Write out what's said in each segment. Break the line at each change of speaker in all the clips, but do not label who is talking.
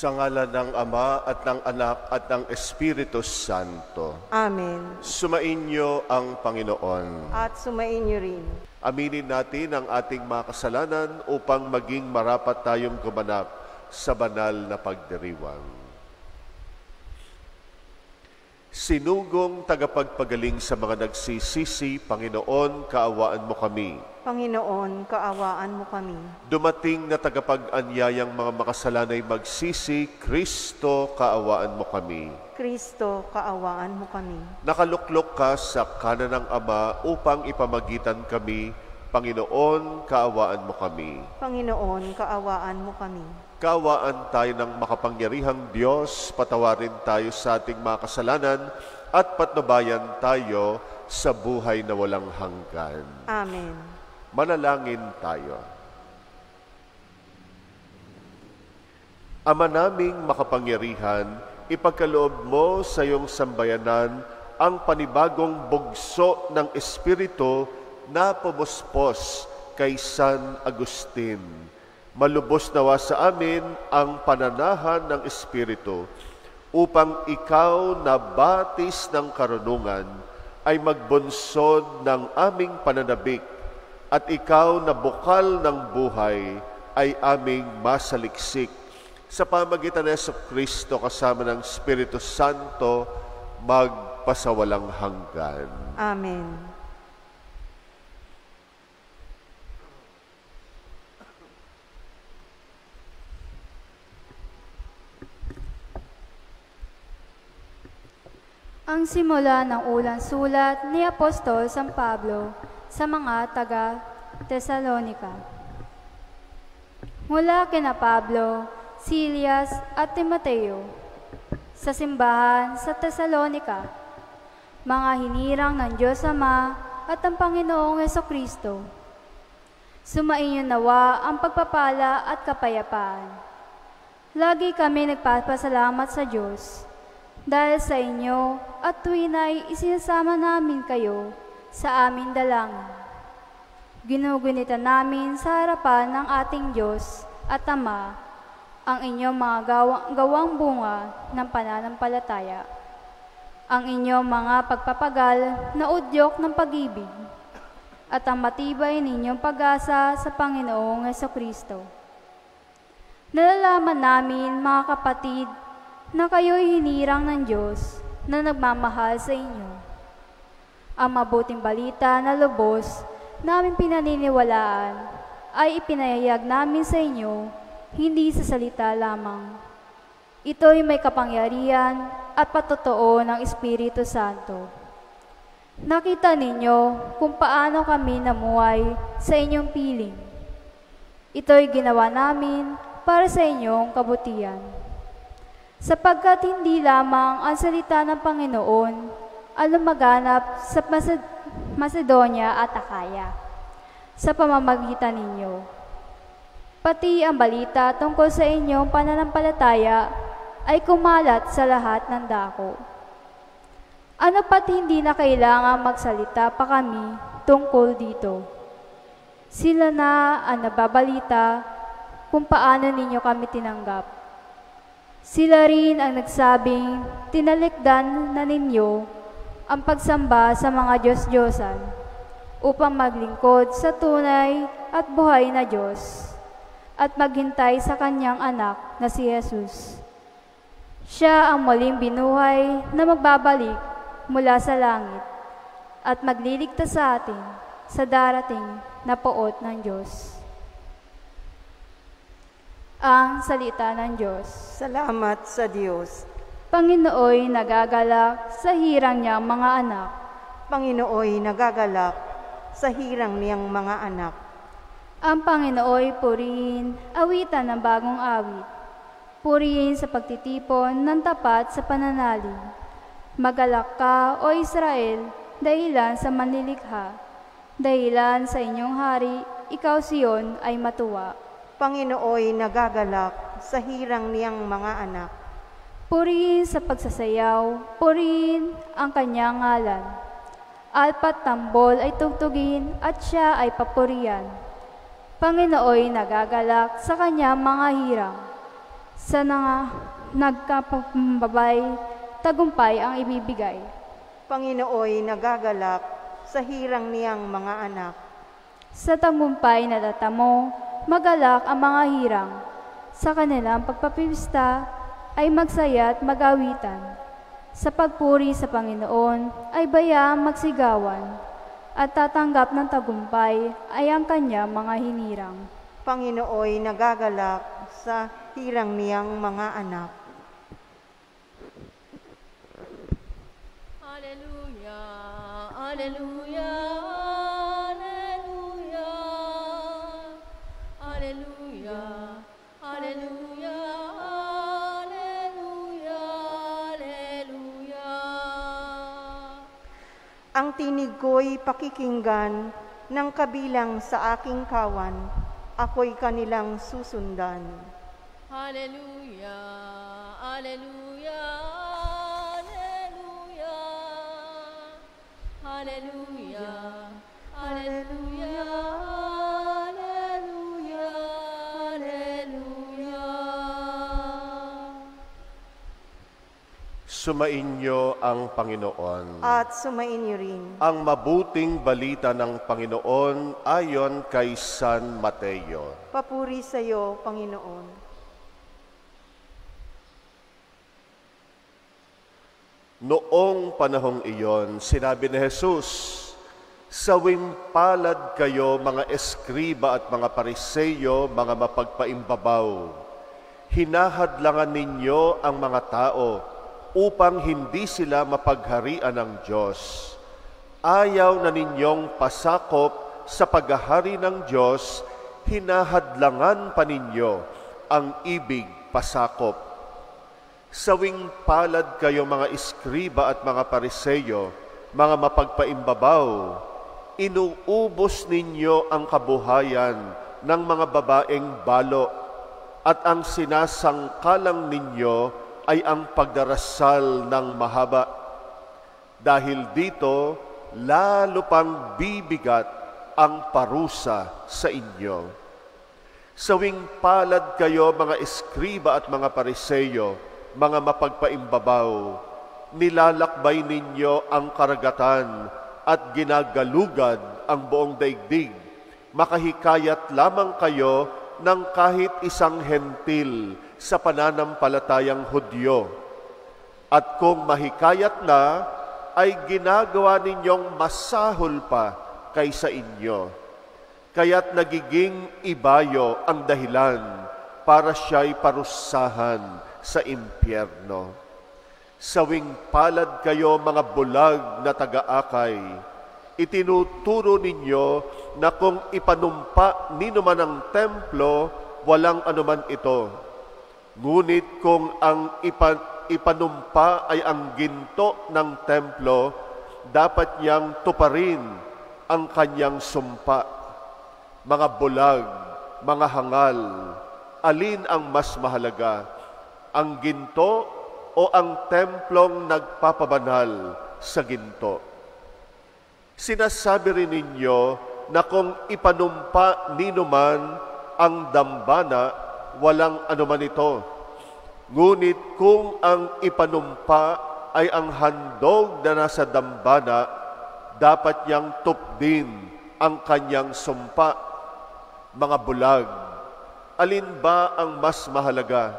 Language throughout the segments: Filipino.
Sa ngalan ng Ama at ng Anak at ng Espiritu Santo.
Amen.
Sumainyo ang Panginoon.
At sumainyo rin.
Aminin natin ang ating mga kasalanan upang maging marapat tayong gumanap sa banal na pagdiriwang. Sinugong tagapagpagaling sa mga nagsisisi, Panginoon, kaawaan mo kami.
Panginoon, kaawaan mo kami.
Dumating na tagapag-anyayang mga makasalanay magsisi, Kristo, kaawaan mo kami.
Kristo, kaawaan mo kami.
Nakaluklok ka sa kanan ng Ama upang ipamagitan kami, Panginoon, kaawaan mo kami.
Panginoon, kaawaan mo kami.
Kaawaan tayo ng makapangyarihang Diyos, patawarin tayo sa ating mga kasalanan at patnubayan tayo sa buhay na walang hanggan.
Amen.
Manalangin tayo. Ama naming makapangyarihan, ipagkaloob mo sa iyong sambayanan ang panibagong bugso ng Espiritu na pumuspos kay San Agustin. Malubos nawa sa amin ang pananahan ng Espiritu upang ikaw na batis ng karunungan ay magbunsod ng aming pananabik at ikaw na bukal ng buhay ay aming masaliksik. Sa pamagitan ng Jesucristo kasama ng Espiritu Santo, magpasawalang hanggan.
Amen.
Ang simula ng unang sulat ni Apostol San Pablo sa mga taga-Tesalonika. Mula kina Pablo, Silas at Timoteo, sa simbahan sa Tesalonika, mga hinirang ng Diyos Ama at ang Panginoong Jesucristo. Sumainyo nawa ang pagpapala at kapayapaan. Lagi kami nagpapasalamat sa Diyos dahil sa inyo at tuwin ay isinasama namin kayo sa aming dalangin. Ginugunita namin sa harapan ng ating Diyos at Ama ang inyong mga gawang bunga ng pananampalataya, ang inyong mga pagpapagal na udyok ng pag-ibig, at ang matibay ninyong pag-asa sa Panginoong Jesucristo. Nalalaman namin, mga kapatid, na kayo'y hinirang ng Diyos na nagmamahal sa inyo. Ang mabuting balita na lubos namin pinaniniwalaan ay ipinahayag namin sa inyo, hindi sa salita lamang. Ito'y may kapangyarihan at patotoo ng Espiritu Santo. Nakita ninyo kung paano kami namuhay sa inyong piling. Ito'y ginawa namin para sa inyong kabutihan. Sapagkat hindi lamang ang salita ng Panginoon ang lumaganap sa Macedonia at Akaya sa pamamagitan ninyo. Pati ang balita tungkol sa inyong pananampalataya ay kumalat sa lahat ng dako. Ano pat hindi na kailangan magsalita pa kami tungkol dito. Sila na ang nababalita kung paano ninyo kami tinanggap. Sila rin ang nagsabing tinalikdan na ninyo ang pagsamba sa mga Diyos-Diyosan upang maglingkod sa tunay at buhay na Diyos at maghintay sa Kanyang anak na si Jesus. Siya ang muling binuhay na magbabalik mula sa langit at magliligtas sa atin sa darating na poot ng Diyos. Ang salita ng Diyos.
Salamat sa Diyos.
Panginooy nagagalak sa hirang niyang mga anak.
Panginooy nagagalak sa hirang niyang mga anak.
Ang Panginooy purihin, awitan ng bagong awit. Purihin sa pagtitipon ng tapat sa pananalig. Magalak ka, O Israel, dahilan sa manlilikha. Dahilan sa inyong hari, ikaw Sion ay matuwa.
Panginooy nagagalak sa hirang niyang mga anak.
Purihin sa pagsasayaw, purihin ang kanyang ngalan. Alpat tambol ay tugtugin at siya ay papurihan. Panginooy nagagalak sa kanyang mga hirang. Sa nagkapakumbabay, tagumpay ang ibibigay.
Panginooy nagagalak sa hirang niyang mga anak.
Sa tagumpay na tatamo, magalak ang mga hirang. Sa kanilang pagpapista ay magsaya at magawitan. Sa pagpuri sa Panginoon ay bayaang magsigawan. At tatanggap ng tagumpay ay ang kanya mga hinirang.
Panginooy nagagalak sa hirang niyang mga anak.
Hallelujah, Hallelujah, Hallelujah, Hallelujah, Hallelujah, Hallelujah, Hallelujah.
Ang tinig ko'y pakikinggan ng kabilang sa aking kawan, ako'y kanilang susundan.
Hallelujah, Hallelujah, Hallelujah, Hallelujah, Hallelujah, Hallelujah, Hallelujah.
Sumainyo ang Panginoon.
At sumainyo rin.
Ang mabuting balita ng Panginoon ayon kay San Mateo.
Papuri sa iyo, Panginoon.
Noong panahong iyon, sinabi ni Jesus, "Sawing palad kayo, mga eskriba at mga pariseyo, mga mapagpaimbabaw. Hinahadlangan ninyo ang mga tao upang hindi sila mapagharian ng Diyos. Ayaw na ninyong pasakop sa paghahari ng Diyos, hinahadlangan pa ninyo ang ibig pasakop. Sawing palad kayo, mga iskriba at mga pariseyo, mga mapagpaimbabaw, inuubos ninyo ang kabuhayan ng mga babaeng balo, at ang sinasangkalang ninyo ay ang pagdarasal ng mahaba. Dahil dito, lalo pang bibigat ang parusa sa inyo. Sawing palad kayo, mga iskriba at mga pariseyo, mga mapagpaimbabaw, nilalakbay ninyo ang karagatan at ginagalugad ang buong daigdig. Makahikayat lamang kayo ng kahit isang hentil sa pananampalatayang Hudyo. At kung mahikayat na, ay ginagawa ninyong masahol pa kaysa inyo. Kaya't nagiging ibayo ang dahilan para siya'y parusahan sa impyerno. Sawing palad kayo, mga bulag na taga-akay, itinuturo ninyo na kung ipanumpa ninuman ang templo, walang anuman ito. Ngunit kung ang ipanumpa ay ang ginto ng templo, dapat niyang tuparin ang kanyang sumpa. Mga bulag, mga hangal, alin ang mas mahalaga? Ang ginto o ang templong nagpapabanal sa ginto? Sinasabi rin ninyo na kung ipanumpa ninuman ang dambana, walang anuman ito. Ngunit kung ang ipanumpa ay ang handog na nasa dambana, dapat niyang tupdin ang kanyang sumpa. Mga bulag, alin ba ang mas mahalaga?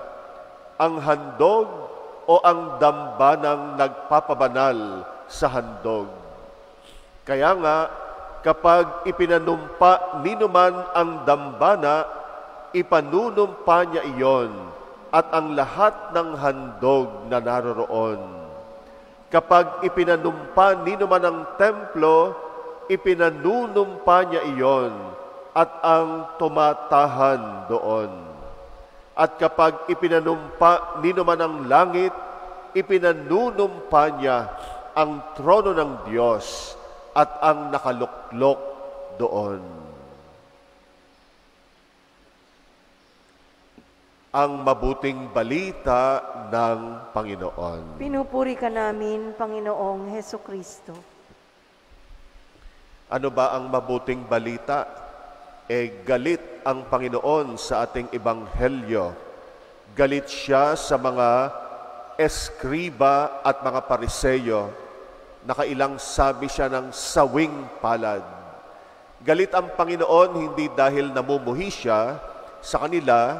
Ang handog o ang dambanang nagpapabanal sa handog? Kaya nga, kapag ipinanumpa ninuman ang dambana, ipanunumpa niya iyon at ang lahat ng handog na naroroon. Kapag ipinanumpa ninuman ang templo, ipinanunumpa niya iyon at ang tumatahan doon. At kapag ipinanumpa ninuman ang langit, ipinanunumpa niya ang trono ng Diyos at ang nakaluklok doon. Ang mabuting balita ng Panginoon.
Pinupuri ka namin, Panginoong Hesukristo.
Ano ba ang mabuting balita? Galit ang Panginoon sa ating ebanghelyo Galit siya sa mga eskriba at mga pariseyo. Nakailang sabi siya ng sawing palad. Galit ang Panginoon hindi dahil namumuhi siya sa kanila,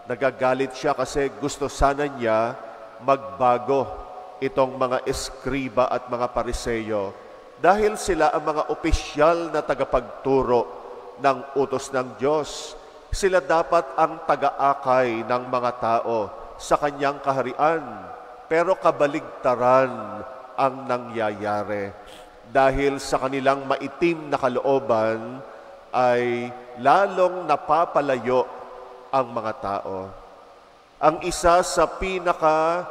nagagalit siya kasi gusto sana niya magbago itong mga eskriba at mga pariseyo dahil sila ang mga opisyal na tagapagturo ng utos ng Diyos. Sila dapat ang taga-akay ng mga tao sa kanyang kaharian. Pero kabaligtaran ang nangyayari. Dahil sa kanilang maitim na kalooban ay lalong napapalayo ang mga tao. Ang isa sa pinaka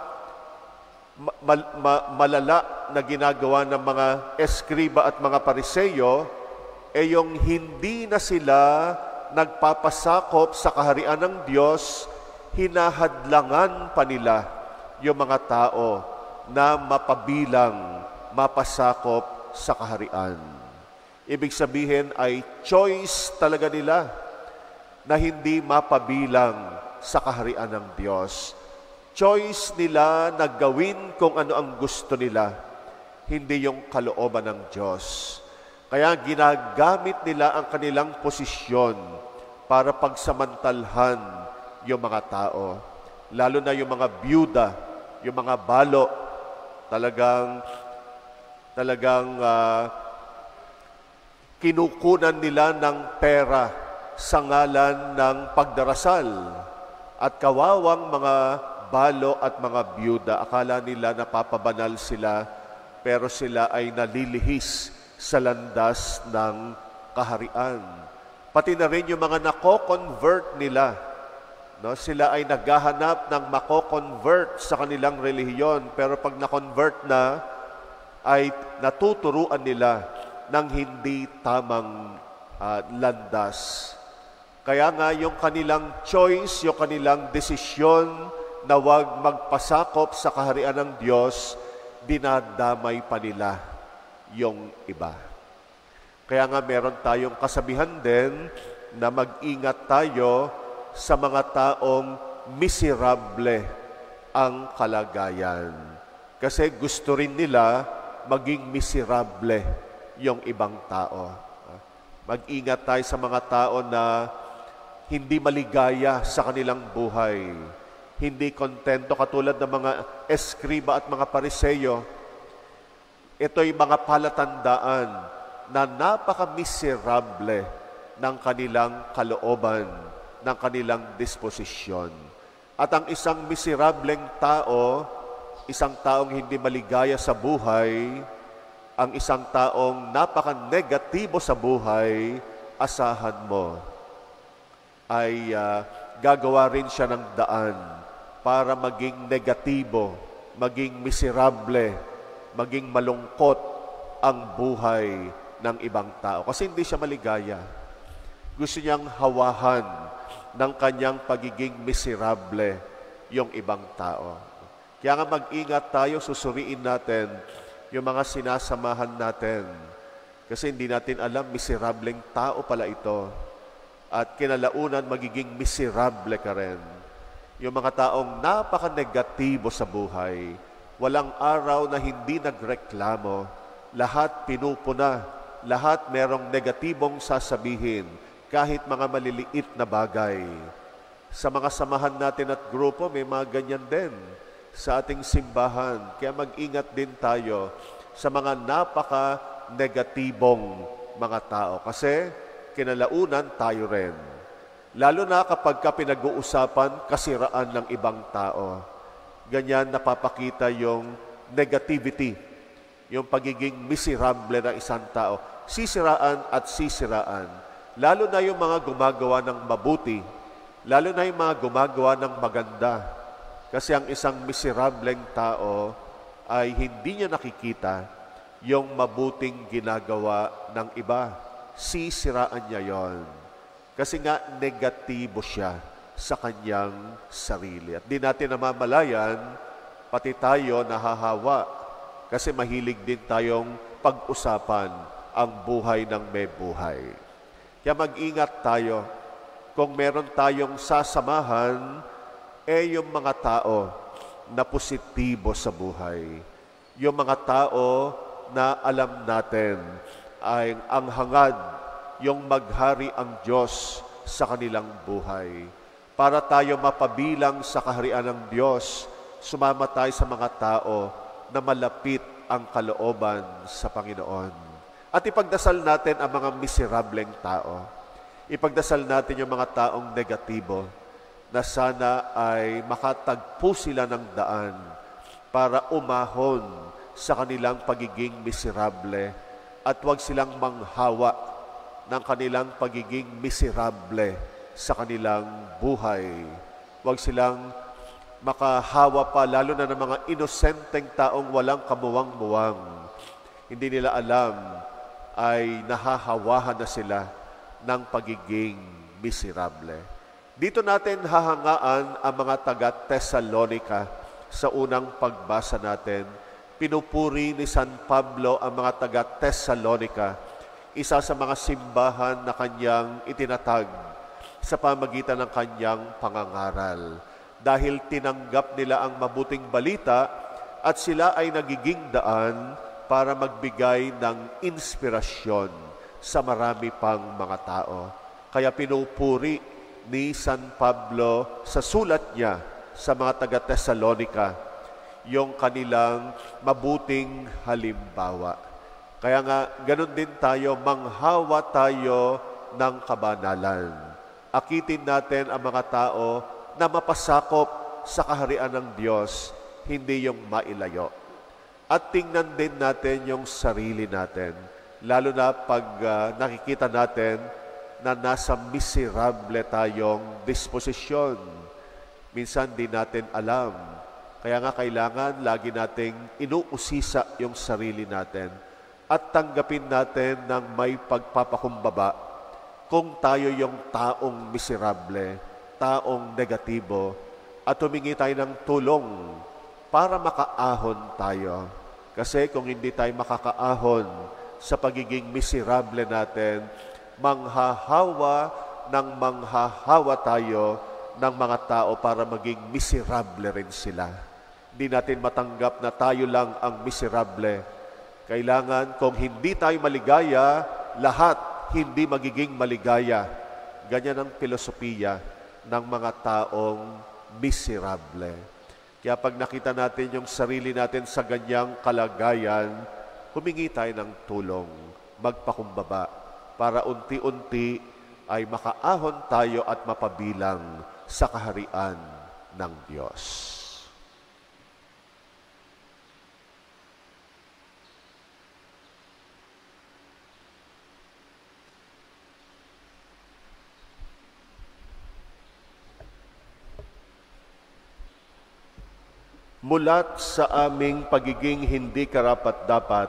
malala na ginagawa ng mga eskriba at mga pariseyo ay yung hindi na sila nagpapasakop sa kaharian ng Diyos, hinahadlangan pa nila yung mga tao na mapabilang, mapasakop sa kaharian. Ibig sabihin ay choice talaga nila na hindi mapabilang sa kaharian ng Diyos. Choice nila na gawin kung ano ang gusto nila, hindi yung kalooban ng Diyos. Kaya ginagamit nila ang kanilang posisyon para pagsamantalhan yung mga tao. Lalo na yung mga byuda, yung mga balo, talagang kinukunan nila ng pera sa ngalan ng pagdarasal. At kawawang mga balo at mga byuda, akala nila napapabanal sila, pero sila ay nalilihis sa landas ng kaharian. Pati na rin yung mga nako-convert nila. No? Sila ay naghahanap ng mako-convert sa kanilang relihiyon, pero pag na-convert na, ay natuturuan nila ng hindi tamang landas. Kaya nga yung kanilang choice, yung kanilang desisyon na huwag magpasakop sa kaharian ng Diyos, dinadamay pa nila yung iba. Kaya nga meron tayong kasabihan din na mag-ingat tayo sa mga taong miserable ang kalagayan. Kasi gusto rin nila maging miserable yung ibang tao. Mag-ingat tayo sa mga tao na hindi maligaya sa kanilang buhay, hindi kontento katulad ng mga eskriba at mga pariseyo. Ito'y mga palatandaan na napaka-miserable ng kanilang kalooban, ng kanilang disposisyon. At ang isang miserableng tao, isang taong hindi maligaya sa buhay, ang isang taong napaka-negatibo sa buhay, asahan mo, ay gagawa rin siya ng daan para maging negatibo, maging miserable, maging malungkot ang buhay ng ibang tao. Kasi hindi siya maligaya. Gusto niyang hawahan ng kanyang pagiging miserable yung ibang tao. Kaya nga mag-ingat tayo, susuriin natin yung mga sinasamahan natin. Kasi hindi natin alam, miserableng tao pala ito. At kinalaunan, magiging miserable ka rin. Yung mga taong napaka-negatibo sa buhay, walang araw na hindi nagreklamo, lahat pinupuna, lahat merong negatibong sasabihin, kahit mga maliliit na bagay. Sa mga samahan natin at grupo, may mga ganyan din sa ating simbahan. Kaya mag-ingat din tayo sa mga napaka-negatibong mga tao. Kasi kinalaunan tayo rin. Lalo na kapag pinag-uusapan kasiraan ng ibang tao. Ganyan napapakita yung negativity, yung pagiging miserable ng isang tao. Sisiraan at sisiraan. Lalo na yung mga gumagawa ng mabuti. Lalo na yung mga gumagawa ng maganda. Kasi ang isang miserableng tao ay hindi niya nakikita yung mabuting ginagawa ng iba. Sisiraan niya yon. Kasi nga negatibo siya sa kanyang sarili. At di natin namamalayan, pati tayo nahahawa. Kasi mahilig din tayong pag-usapan ang buhay ng may buhay. Kaya mag-ingat tayo kung meron tayong sasamahan yung mga tao na positibo sa buhay. Yung mga tao na alam natin ay ang hangad, yung maghari ang Diyos sa kanilang buhay. Para tayo mapabilang sa kaharian ng Diyos, sumama tayo sa mga tao na malapit ang kalooban sa Panginoon. At ipagdasal natin ang mga miserableng tao. Ipagdasal natin yung mga taong negatibo na sana ay makatagpo sila ng daan para umahon sa kanilang pagiging miserable at huwag silang manghawa ng kanilang pagiging miserable sa kanilang buhay. Huwag silang makahawa pa, lalo na ng mga inosenteng taong walang kamuwang-muwang. Hindi nila alam ay nahahawahan na sila ng pagiging miserable. Dito natin hahangaan ang mga taga-Tesalonica sa unang pagbasa natin. Pinupuri ni San Pablo ang mga taga-Tesalonica, isa sa mga simbahan na kanyang itinatag sa pamagitan ng kanyang pangangaral. Dahil tinanggap nila ang mabuting balita at sila ay nagiging daan para magbigay ng inspirasyon sa marami pang mga tao. Kaya pinupuri ni San Pablo sa sulat niya sa mga taga-Tesalonica yung kanilang mabuting halimbawa. Kaya nga, ganun din tayo, manghawa tayo ng kabanalan. Akitin natin ang mga tao na mapasakop sa kaharian ng Diyos, hindi yung mailayo. At tingnan din natin yung sarili natin, lalo na pag nakikita natin na nasa miserable tayong disposisyon. Minsan di natin alam. Kaya nga kailangan lagi nating inuusisa yung sarili natin at tanggapin natin ng may pagpapakumbaba kung tayo yung taong miserable, taong negatibo, at humingi tayo ng tulong para makaahon tayo. Kasi kung hindi tayo makakaahon sa pagiging miserable natin, manghahawa tayo ng mga tao para maging miserable rin sila. Hindi natin matanggap na tayo lang ang miserable. Kailangan, kung hindi tayo maligaya, lahat hindi magiging maligaya. Ganyan ang filosofiya ng mga taong miserable. Kaya pag nakita natin yung sarili natin sa ganyang kalagayan, humingi tayo ng tulong, magpakumbaba, para unti-unti ay makaahon tayo at mapabilang sa kaharian ng Diyos. Mulat sa aming pagiging hindi karapat-dapat,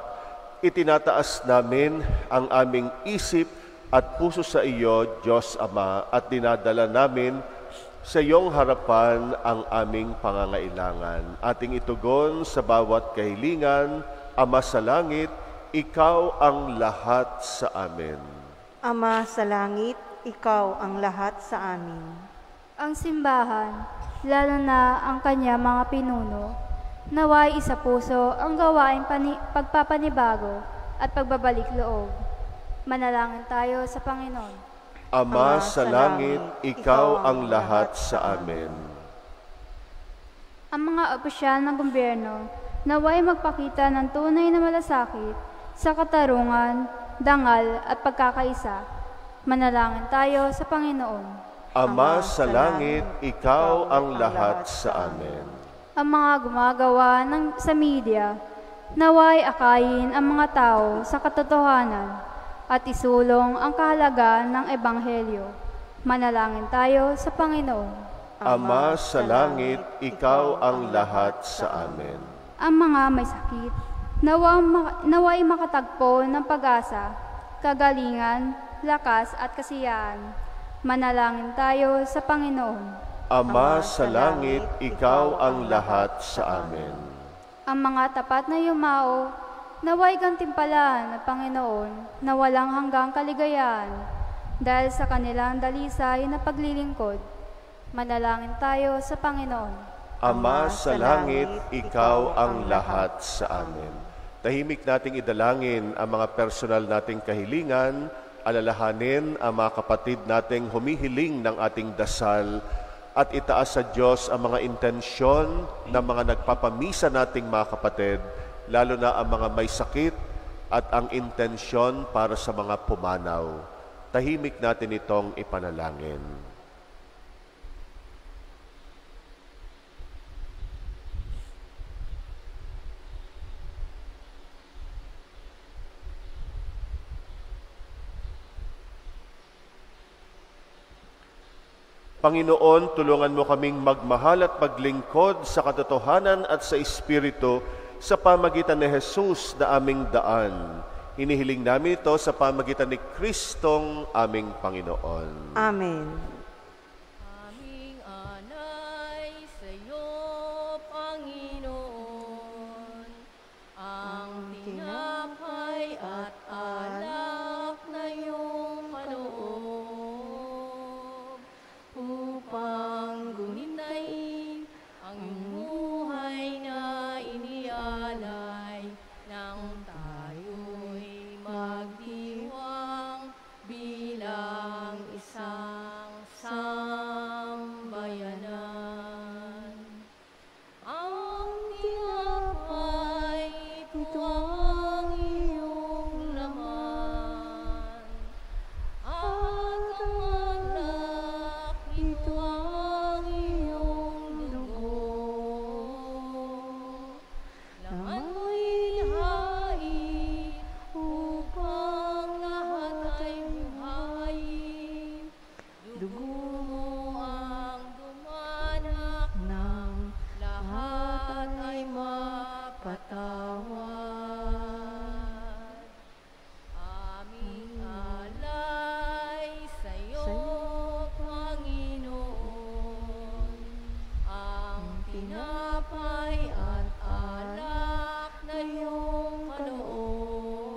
itinataas namin ang aming isip at puso sa iyo, Diyos Ama, at dinadala namin sa iyong harapan ang aming pangangailangan. Ating itugon sa bawat kahilingan, Ama sa langit, ikaw ang lahat sa amin.
Ama sa langit, ikaw ang lahat sa amin.
Ang simbahan, lalo na ang kanya mga pinuno, naway isa puso ang gawain pagpapanibago at pagbabalik loob. Manalangin tayo sa Panginoon.
Ama sa langit, ikaw ang lahat sa amin.
Ang mga opisyal ng gobyerno, naway magpakita ng tunay na malasakit sa katarungan, dangal at pagkakaisa. Manalangin tayo sa Panginoon.
Ama sa langit, ikaw ang lahat sa amin.
Ang mga gumagawa sa media, naway akayin ang mga tao sa katotohanan at isulong ang kahalagaan ng Ebanghelyo. Manalangin tayo sa Panginoon.
Ama sa langit, ikaw ang lahat sa amin.
Ang mga may sakit, naway makatagpo ng pag-asa, kagalingan, lakas at kasiyahan. Manalangin tayo sa Panginoon.
Ama sa langit, ikaw ang lahat sa amin.
Ang mga tapat na yumao, naway gantimpalaan ng Panginoon na walang hanggang kaligayahan dahil sa kanilang dalisay na paglilingkod. Manalangin tayo sa Panginoon.
Ama sa langit, ikaw ang lahat sa amin. Tahimik nating idalangin ang mga personal nating kahilingan, alalahanin ang mga kapatid nating humihiling ng ating dasal, at itaas sa Diyos ang mga intensyon ng mga nagpapamisa nating mga kapatid, lalo na ang mga may sakit at ang intensyon para sa mga pumanaw. Tahimik natin itong ipanalangin. Panginoon, tulungan mo kaming magmahal at maglingkod sa katotohanan at sa Espiritu sa pamagitan ni Jesus na aming daan. Hinihiling namin ito sa pamagitan ni Kristong aming Panginoon.
Amen.
Aming alay sa iyo, Panginoon, ang tinapay at alak na iyong kaloob, upang gunitain ang buhay na inialay ng tayo'y magdiwang bilang isang sambayanan. Ang tinapay, ito ang iyong laman, at ang alak, ito ang iyong dugo. Laman mo'y hain upang lahat ay buhayin. Dugo mo ang dumanak ng lahat ay mapatawad. Aming alay sa iyo, Panginoon, ang tinapay at alak na iyong kaloob,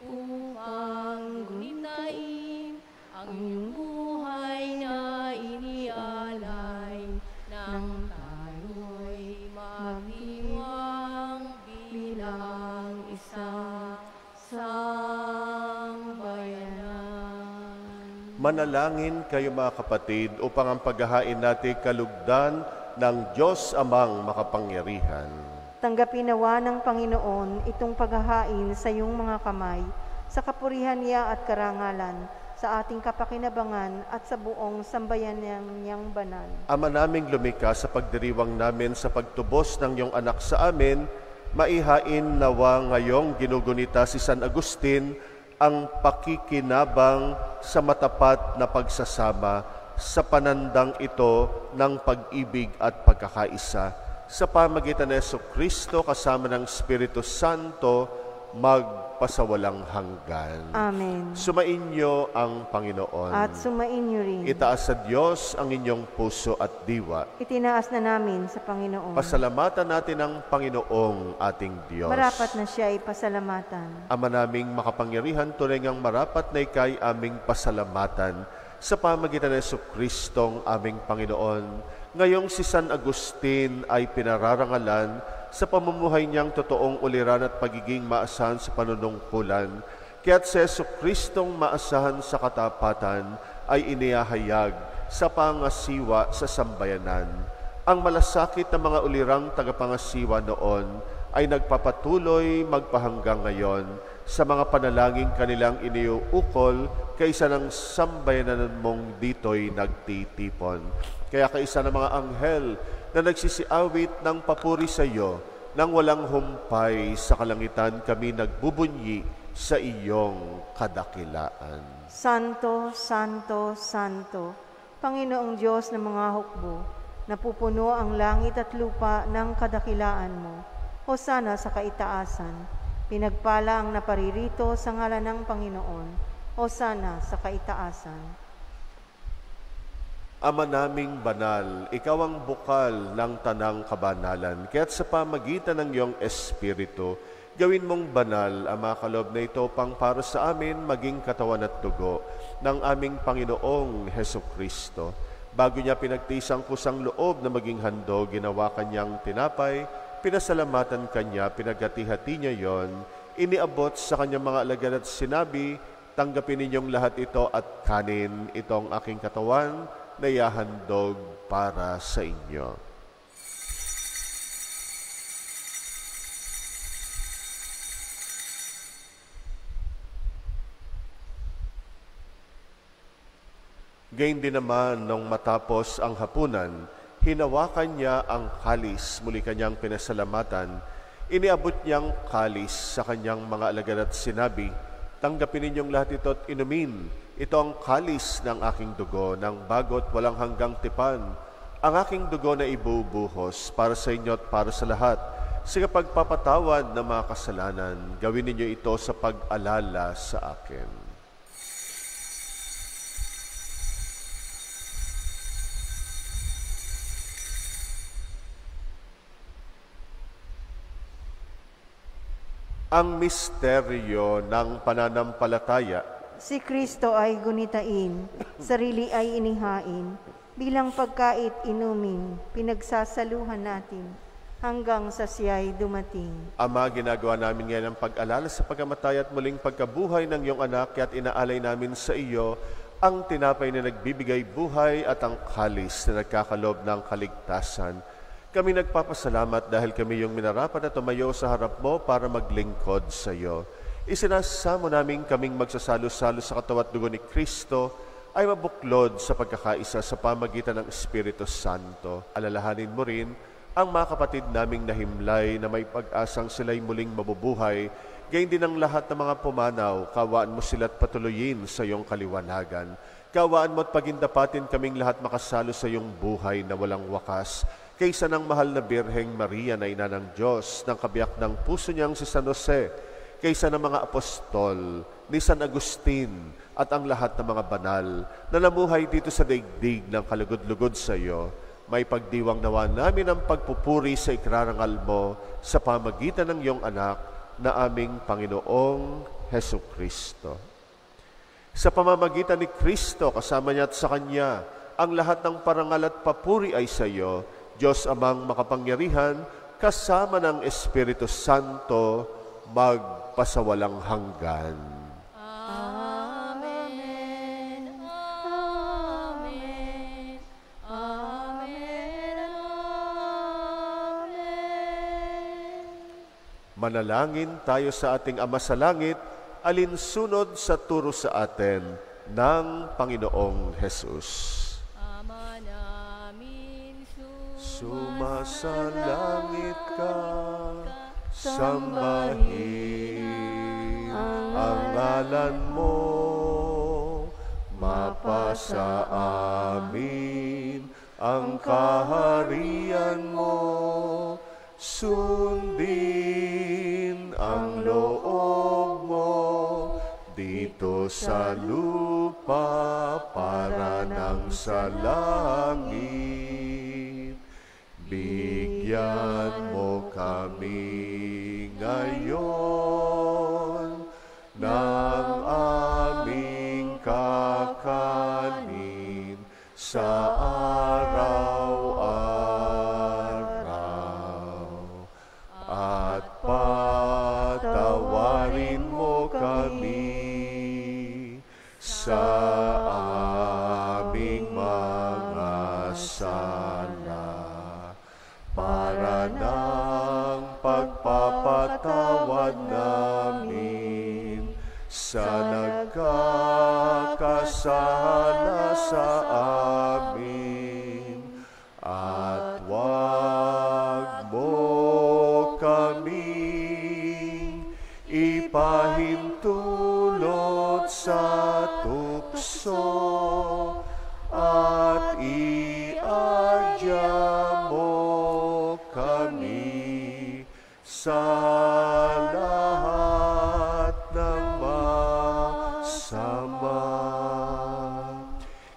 upang gunitain ang iyong buhay na inialay ng tayo'y magdiwang bilang isang sambayanan.
Manalangin kayo mga kapatid upang ang paghahain natin kalugdan ng Diyos Amang makapangyarihan.
Tanggapin nawa ng Panginoon itong paghahain sa iyong mga kamay, sa kapurihan niya at karangalan, sa ating kapakinabangan at sa buong sambayan niyang banal.
Ama naming lumikha, sa pagdiriwang namin sa pagtubos ng iyong anak sa amin, maihain nawa ngayong ginugunita si San Agustin ang pakikinabang sa matapat na pagsasama sa panandang ito ng pag-ibig at pagkakaisa. Sa pamagitan ni Jesucristo kasama ng Espiritu Santo, magpasawalang hanggan.
Amen.
Sumainyo ang Panginoon.
At sumain niyo rin.
Itaas sa Diyos ang inyong puso at diwa.
Itinaas na namin sa Panginoon.
Pasalamatan natin ang Panginoong ating Diyos.
Marapat na siya ay pasalamatan.
Ama naming makapangyarihan, tunay ngang marapat na ikay aming pasalamatan sa pamagitan ng Jesucristong aming Panginoon. Ngayong si San Agustin ay pinararangalan sa pamumuhay niyang totoong uliran at pagiging maasahan sa panunungkulan, kaya't si Jesucristong maasahan sa katapatan ay inihahayag sa pangasiwa sa sambayanan. Ang malasakit na mga ulirang tagapangasiwa noon ay nagpapatuloy magpahanggang ngayon sa mga panalangin kanilang iniuukol kaysa ng sambayanan mong dito'y nagtitipon. Kaya kaisa ng mga anghel na nagsisiawit ng papuri sa iyo, nang walang humpay sa kalangitan kami nagbubunyi sa iyong kadakilaan.
Santo, Santo, Santo, Panginoong Diyos ng mga hukbo, napupuno ang langit at lupa ng kadakilaan mo. Hosana sa kaitaasan, pinagpala ang naparirito sa ngalan ng Panginoon. Hosana sa kaitaasan.
Ama naming banal, ikaw ang bukal ng tanang kabanalan, kaya't sa pamagitan ng iyong Espiritu, gawin mong banal ang mga kaloob na ito pang para sa amin maging katawan at dugo ng aming Panginoong Hesukristo. Bago niya pinagtisang kusang loob na maging handog, ginawa kanyang tinapay, pinasalamatan kanya, pinaghati-hati niya yon, iniabot sa kanyang mga alagad at sinabi, tanggapin ninyong lahat ito at kanin, ito ang aking katawan na ihahandog para sa inyo. Gayun din naman, nung matapos ang hapunan, hinawakan niya ang kalis, muli kanyang pinasalamatan, iniabot niyang kalis sa kanyang mga alagad at sinabi, tanggapin ninyong lahat ito at inumin, ito ang kalis ng aking dugo, ng bagot walang hanggang tipan, ang aking dugo na ibubuhos para sa inyo at para sa lahat, sa pagpapatawad ng mga kasalanan, gawin ninyo ito sa pag-alala sa akin. Ang misteryo ng pananampalataya.
Si Kristo ay gunitain, sarili ay inihain, bilang pagkait inumin, pinagsasaluhan natin, hanggang sa siya'y dumating.
Ama, ginagawa namin ngayon ang pag-alala sa pagkamatay at muling pagkabuhay ng iyong anak, at inaalay namin sa iyo ang tinapay na nagbibigay buhay at ang kalis na nagkakalob ng kaligtasan. Kami nagpapasalamat dahil kami yung minarapat na tumayo sa harap mo para maglingkod sa iyo. Isinasamo namin kaming magsasalo-salo sa katawan at dugo ni Kristo ay mabuklod sa pagkakaisa sa pamagitan ng Espiritu Santo. Alalahanin mo rin ang mga kapatid naming nahimlay na may pag-asang sila'y muling mabubuhay. Gayon din ang lahat ng mga pumanaw, kawaan mo sila't patuloyin sa iyong kaliwanagan. Kawaan mo at pagindapatin kaming lahat makasalo sa iyong buhay na walang wakas. Kaysa ng mahal na Birheng Maria na ina ng Diyos, ng kabiyak ng puso niyang si San Jose, kaysa ng mga apostol, ni San Agustin, at ang lahat ng mga banal na namuhay dito sa daigdig ng kalugod-lugod sa iyo, may pagdiwang nawa namin ang pagpupuri sa ikrarangal mo sa pamagitan ng iyong anak na aming Panginoong Hesu Kristo. Sa pamamagitan ni Kristo, kasama niya at sa Kanya, ang lahat ng parangal at papuri ay sa iyo, Diyos Amang makapangyarihan, kasama ng Espiritu Santo, magpasawalang hanggan.
Amen. Amen. Amen. Amen.
Manalangin tayo sa ating Ama sa Langit, alinsunod sa turo sa atin ng Panginoong Jesus.
Ama namin,
sumasalangit ka, sambahin ang ngalan mo, mapasa amin ang kaharian mo, sundin ang loob mo, dito sa lupa para nang sa langit. Bigyan mo kami ngayon ng aming kakanin sa araw-araw. At patawarin mo kami sa aming mga sala, para ng pagpapatawad namin sa nagkakasala sa amin. At wag mo kaming ipahintulot sa tukso, at iadya mo kami sa lahat ng masama.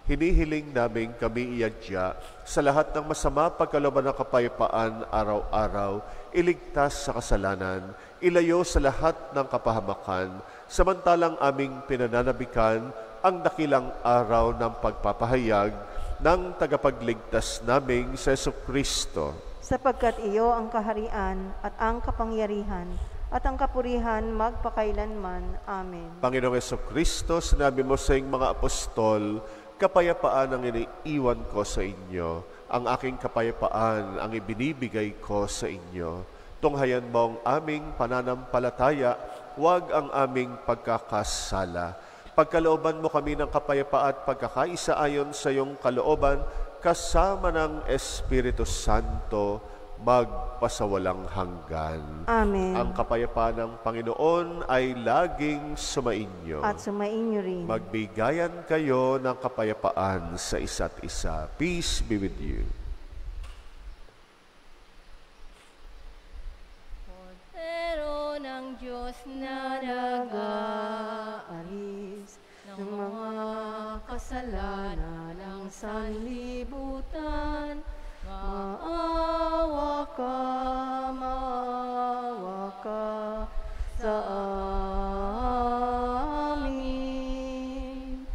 Hinihiling namin kami iadya sa lahat ng masama, pagkalooban ng kapayapaan araw-araw, iligtas sa kasalanan, ilayo sa lahat ng kapahamakan, samantalang aming pinananabikan ang dakilang araw ng pagpapahayag ng tagapagligtas naming si Jesucristo.
Sapagkat iyo ang kaharian at ang kapangyarihan at ang kapurihan magpakailanman. Amen.
Panginoong Jesucristo, sinabi mo sa iyong mga apostol, kapayapaan ang iniiwan ko sa inyo. Ang aking kapayapaan ang ibinibigay ko sa inyo. Tunghayan mo ang aming pananampalataya, huwag ang aming pagkakasala. Pagkalooban mo kami ng kapayapaan at pagkakaisa ayon sa iyong kalooban, kasama ng Espiritu Santo, magpasawalang hanggan.
Amen.
Ang kapayapaan ng Panginoon ay laging sumainyo.
At sumainyo rin.
Magbigayan kayo ng kapayapaan sa isa't isa. Peace be with you.
Kordero ng Diyos na
Nag-aalis ng mga kasalanan ng sanlibutan, maawa ka sa amin.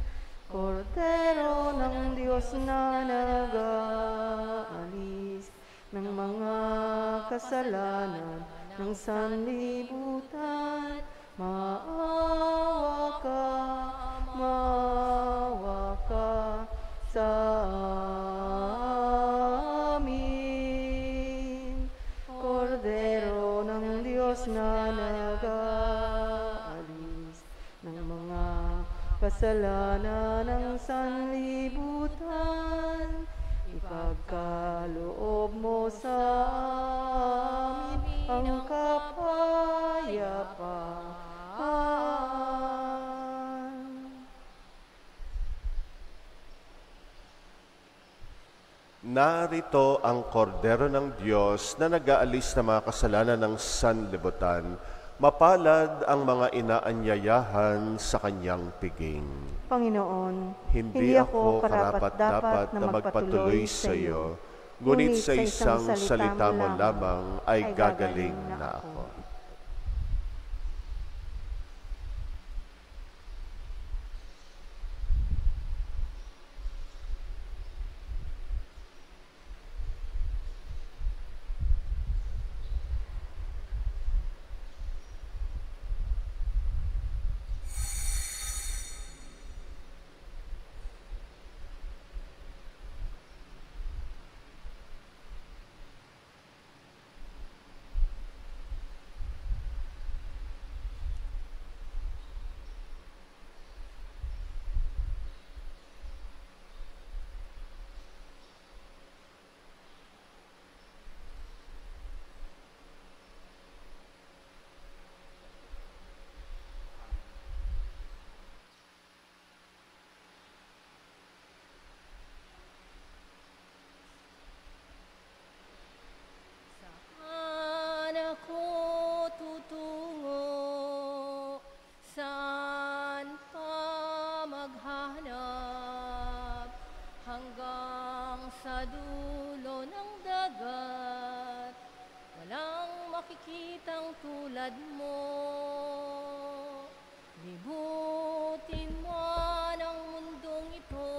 Kordero ng Diyos na nag-aalis ng mga kasalanan ng sanlibutan, maawa ka sa amin. Kordero ng Diyos na nag-aalis ng mga kasalanan ng sanlibutan, ipagkaloob mo sa amin ang kapayapaan.
Narito ang kordero ng Diyos na nag-aalis ng mga kasalanan ng sanlibutan. Mapalad ang mga inaanyayahan sa kanyang piging.
Panginoon,
Hindi ako karapat-dapat na magpatuloy sa iyo, ngunit sa isang salita mo lamang ay gagaling na ako.
Saan ako tutungo? Saan pa maghanap? Hanggang sa dulo ng dagat, walang makikitang tulad mo. Libutin man ang mundong ito,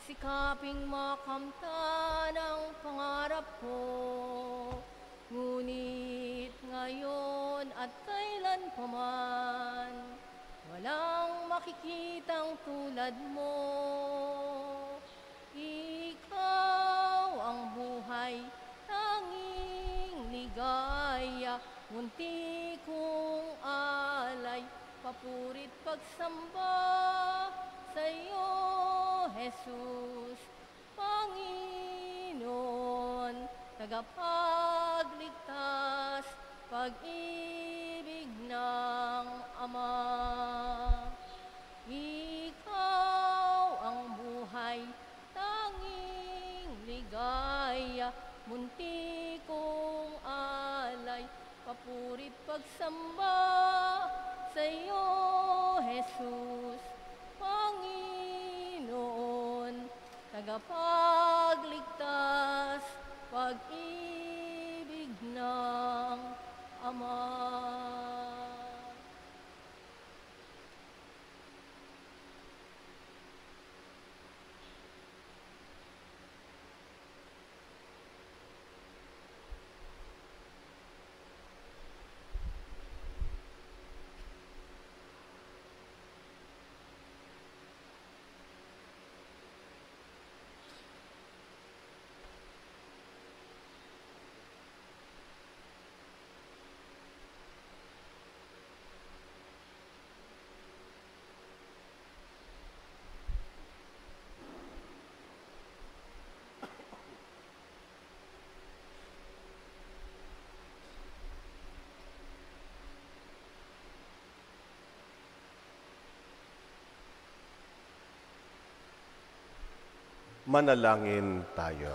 sikaping makamtan ang pangarap ko. Ngunit ngayon at kailan pa man, walang makikitang tulad mo. Ikaw ang buhay, tanging ligaya, munti kong alay, papurit pagsamba sa iyo, Jesus, Panginoon, tagapagligtas, pag-ibig ng Ama. Ikaw ang buhay, tanging ligaya, munti kong alay, papurit pagsamba sa iyo, Jesus, Panginoon, tagapagligtas, pag-ibig ng Ama.
Manalangin tayo.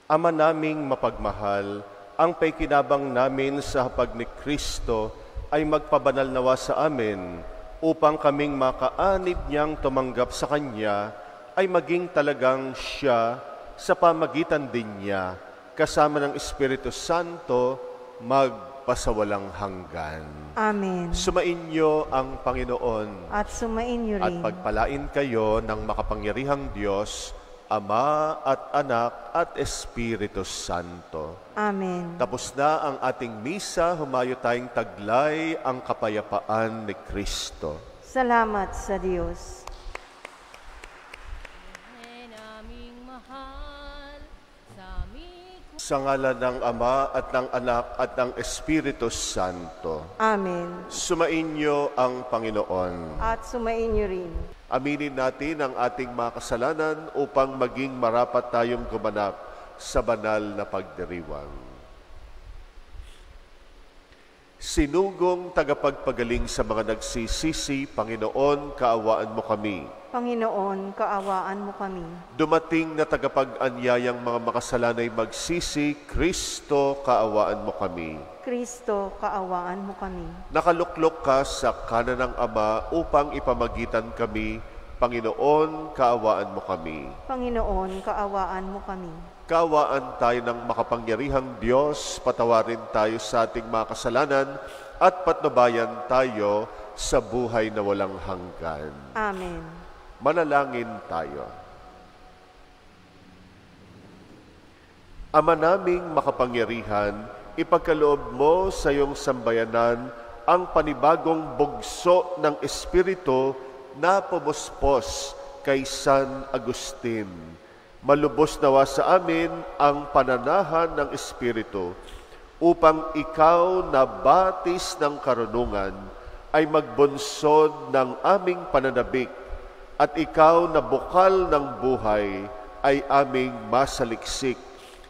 Ama naming mapagmahal, ang paikinabang namin sa hapag ni Kristo ay magpabanal nawa sa amin upang kaming makaanib niyang tumanggap sa Kanya ay maging talagang siya sa pamagitan din niya kasama ng Espiritu Santo magpasawalang hanggan.
Amen.
Sumainyo ang Panginoon
At sumainyo
at
rin.
pagpalain kayo ng makapangyarihang Diyos, Ama at Anak at Espiritu Santo.
Amen.
Tapos na ang ating misa, humayo tayong taglay ang kapayapaan ni Kristo.
Salamat sa Diyos.
Naming mahal sa aming
Sa ngalan ng Ama at ng Anak at ng Espiritu Santo.
Amen.
Sumainyo ang Panginoon.
At sumainyo rin.
Aminin natin ang ating mga kasalanan upang maging marapat tayong gumanap sa banal na pagdiriwang. Sinugong tagapagpagaling sa mga nagsisisi, Panginoon, kaawaan mo kami.
Panginoon, kaawaan mo kami.
Dumating na tagapag-anyayang mga makasalanay magsisi, Kristo, kaawaan mo kami.
Kristo, kaawaan mo kami.
Nakaluklok ka sa kanan ng Ama upang ipamagitan kami, Panginoon, kaawaan mo kami.
Panginoon, kaawaan mo kami.
Kaawaan tayo ng makapangyarihang Diyos, patawarin tayo sa ating mga kasalanan at patnubayan tayo sa buhay na walang hanggan.
Amen.
Manalangin tayo. Ama naming makapangyarihan, ipagkaloob mo sa iyong sambayanan ang panibagong bugso ng Espiritu na pumuspos kay San Agustin. Malubos nawa sa amin ang pananahan ng Espiritu upang ikaw na batis ng karunungan ay magbunsod ng aming pananabik at ikaw na bukal ng buhay ay aming masaliksik.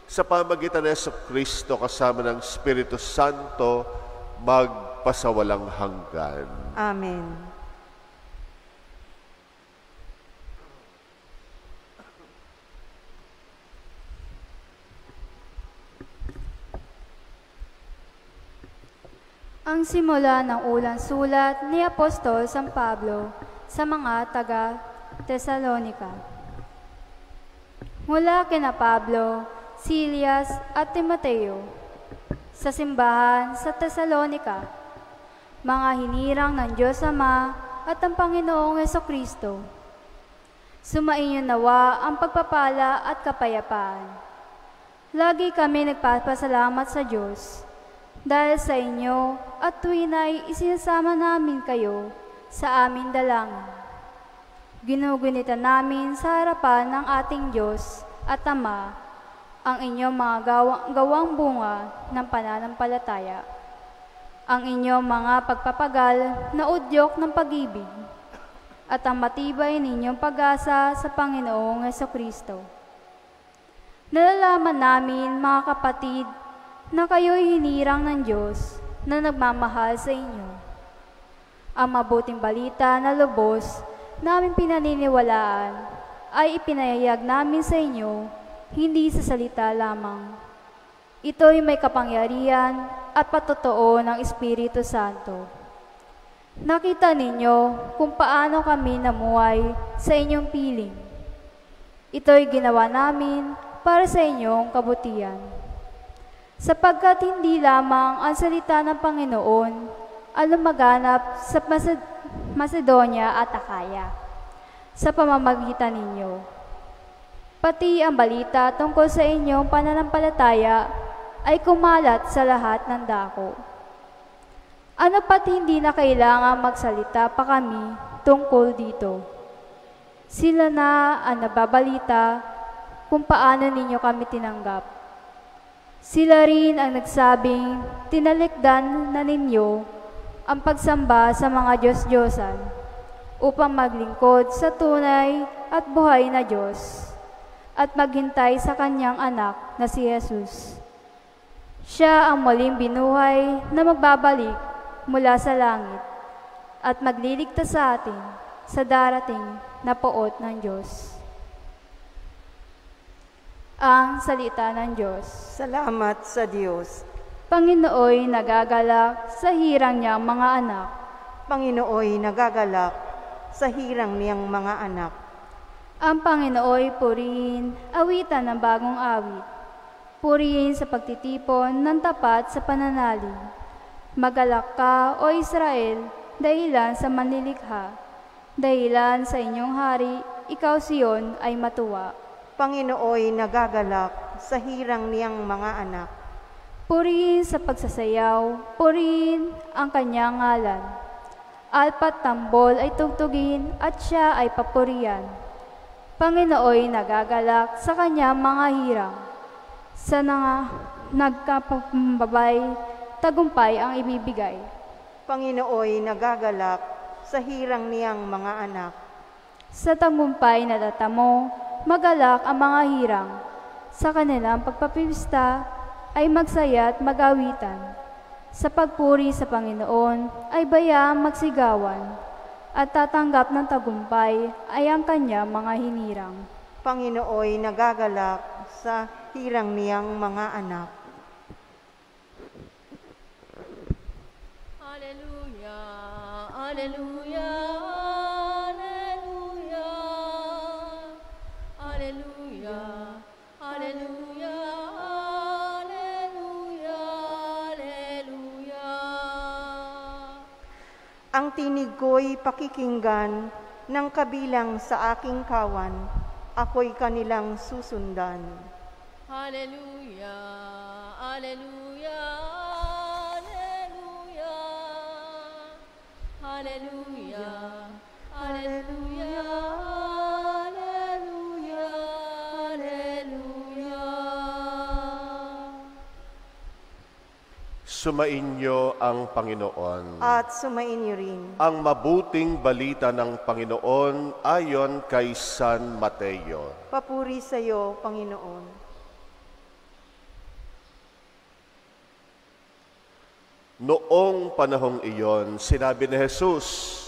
Sa pamagitan ng Jesucristo kasama ng Espiritu Santo, magpasawalang hanggan.
Amen.
Ang simula ng ulang sulat ni Apostol San Pablo sa mga taga-Tesalonika. Mula kina Pablo, Silas at Timoteo, sa simbahan sa Tesalonika, mga hinirang ng Diyos Ama at ang Panginoong Jesucristo. Sumainyo nawa ang pagpapala at kapayapaan. Lagi kami nagpapasalamat sa Diyos dahil sa inyo at tuwin ay isinasama namin kayo sa aming dalangin. Ginugunita namin sa harapan ng ating Diyos at Ama ang inyong mga gawang bunga ng pananampalataya, ang inyong mga pagpapagal na udyok ng pag-ibig, at ang matibay ninyong pag-asa sa Panginoong Jesucristo. Nalalaman namin, mga kapatid, na kayo'y hinirang ng Diyos na nagmamahal sa inyo. Ang mabuting balita na lubos namin pinaniniwalaan ay ipinahayag namin sa inyo, hindi sa salita lamang. Ito'y may kapangyarihan at patotoo ng Espiritu Santo. Nakita ninyo kung paano kami namuhay sa inyong piling. Ito'y ginawa namin para sa inyong kabutihan. Sapagkat hindi lamang ang salita ng Panginoon ang lumaganap sa Macedonia at Akaya sa pamamagitan ninyo. Pati ang balita tungkol sa inyong pananampalataya ay kumalat sa lahat ng dako. Ano pat hindi na kailangan magsalita pa kami tungkol dito. Sila na ang nababalita kung paano ninyo kami tinanggap. Sila rin ang nagsabing tinalikdan na ninyo ang pagsamba sa mga Diyos-Diyosan upang maglingkod sa tunay at buhay na Diyos at maghintay sa Kanyang anak na si Jesus. Siya ang muling binuhay na magbabalik mula sa langit at magliligtas sa atin sa darating na poot ng Diyos. Ang salita ng Diyos.
Salamat sa Diyos.
Panginooy nagagalak sa hirang niyang mga anak.
Panginooy nagagalak sa hirang niyang mga anak.
Ang Panginooy purihin, awitan ng bagong awit. Purihin sa pagtitipon ng tapat sa pananalig. Magalak ka, O Israel, dahilan sa manlilikha. Dahilan sa inyong hari, ikaw Siyon ay matuwa.
Panginooy nagagalak sa hirang niyang mga anak.
Purihin sa pagsasayaw, purihin ang kanyang ngalan. Alpat tambol ay tugtugin at siya ay papurihan. Panginooy nagagalak sa kanyang mga hirang. Sa nagkapambabay, tagumpay ang ibibigay.
Panginooy nagagalak sa hirang niyang mga anak.
Sa tagumpay na tatamo, magalak ang mga hirang. Sa kanilang pagpapista ay magsaya at magawitan. Sa pagpuri sa Panginoon ay bayaang magsigawan. At tatanggap ng tagumpay ay ang kanyang mga hinirang.
Panginooy nagagalak sa hirang niyang mga anak.
Hallelujah, hallelujah, hallelujah, hallelujah, hallelujah, hallelujah, hallelujah.
Ang tinig ko'y pakikinggan ng kabilang sa aking kawan, ako'y kanilang susundan.
Hallelujah, hallelujah, hallelujah, hallelujah, hallelujah, hallelujah, hallelujah.
Sumainyo ang Panginoon.
At sumainyo rin.
Ang mabuting balita ng Panginoon ayon kay San Mateo.
Papuri sa iyo, Panginoon.
Noong panahong iyon, sinabi ni Jesus,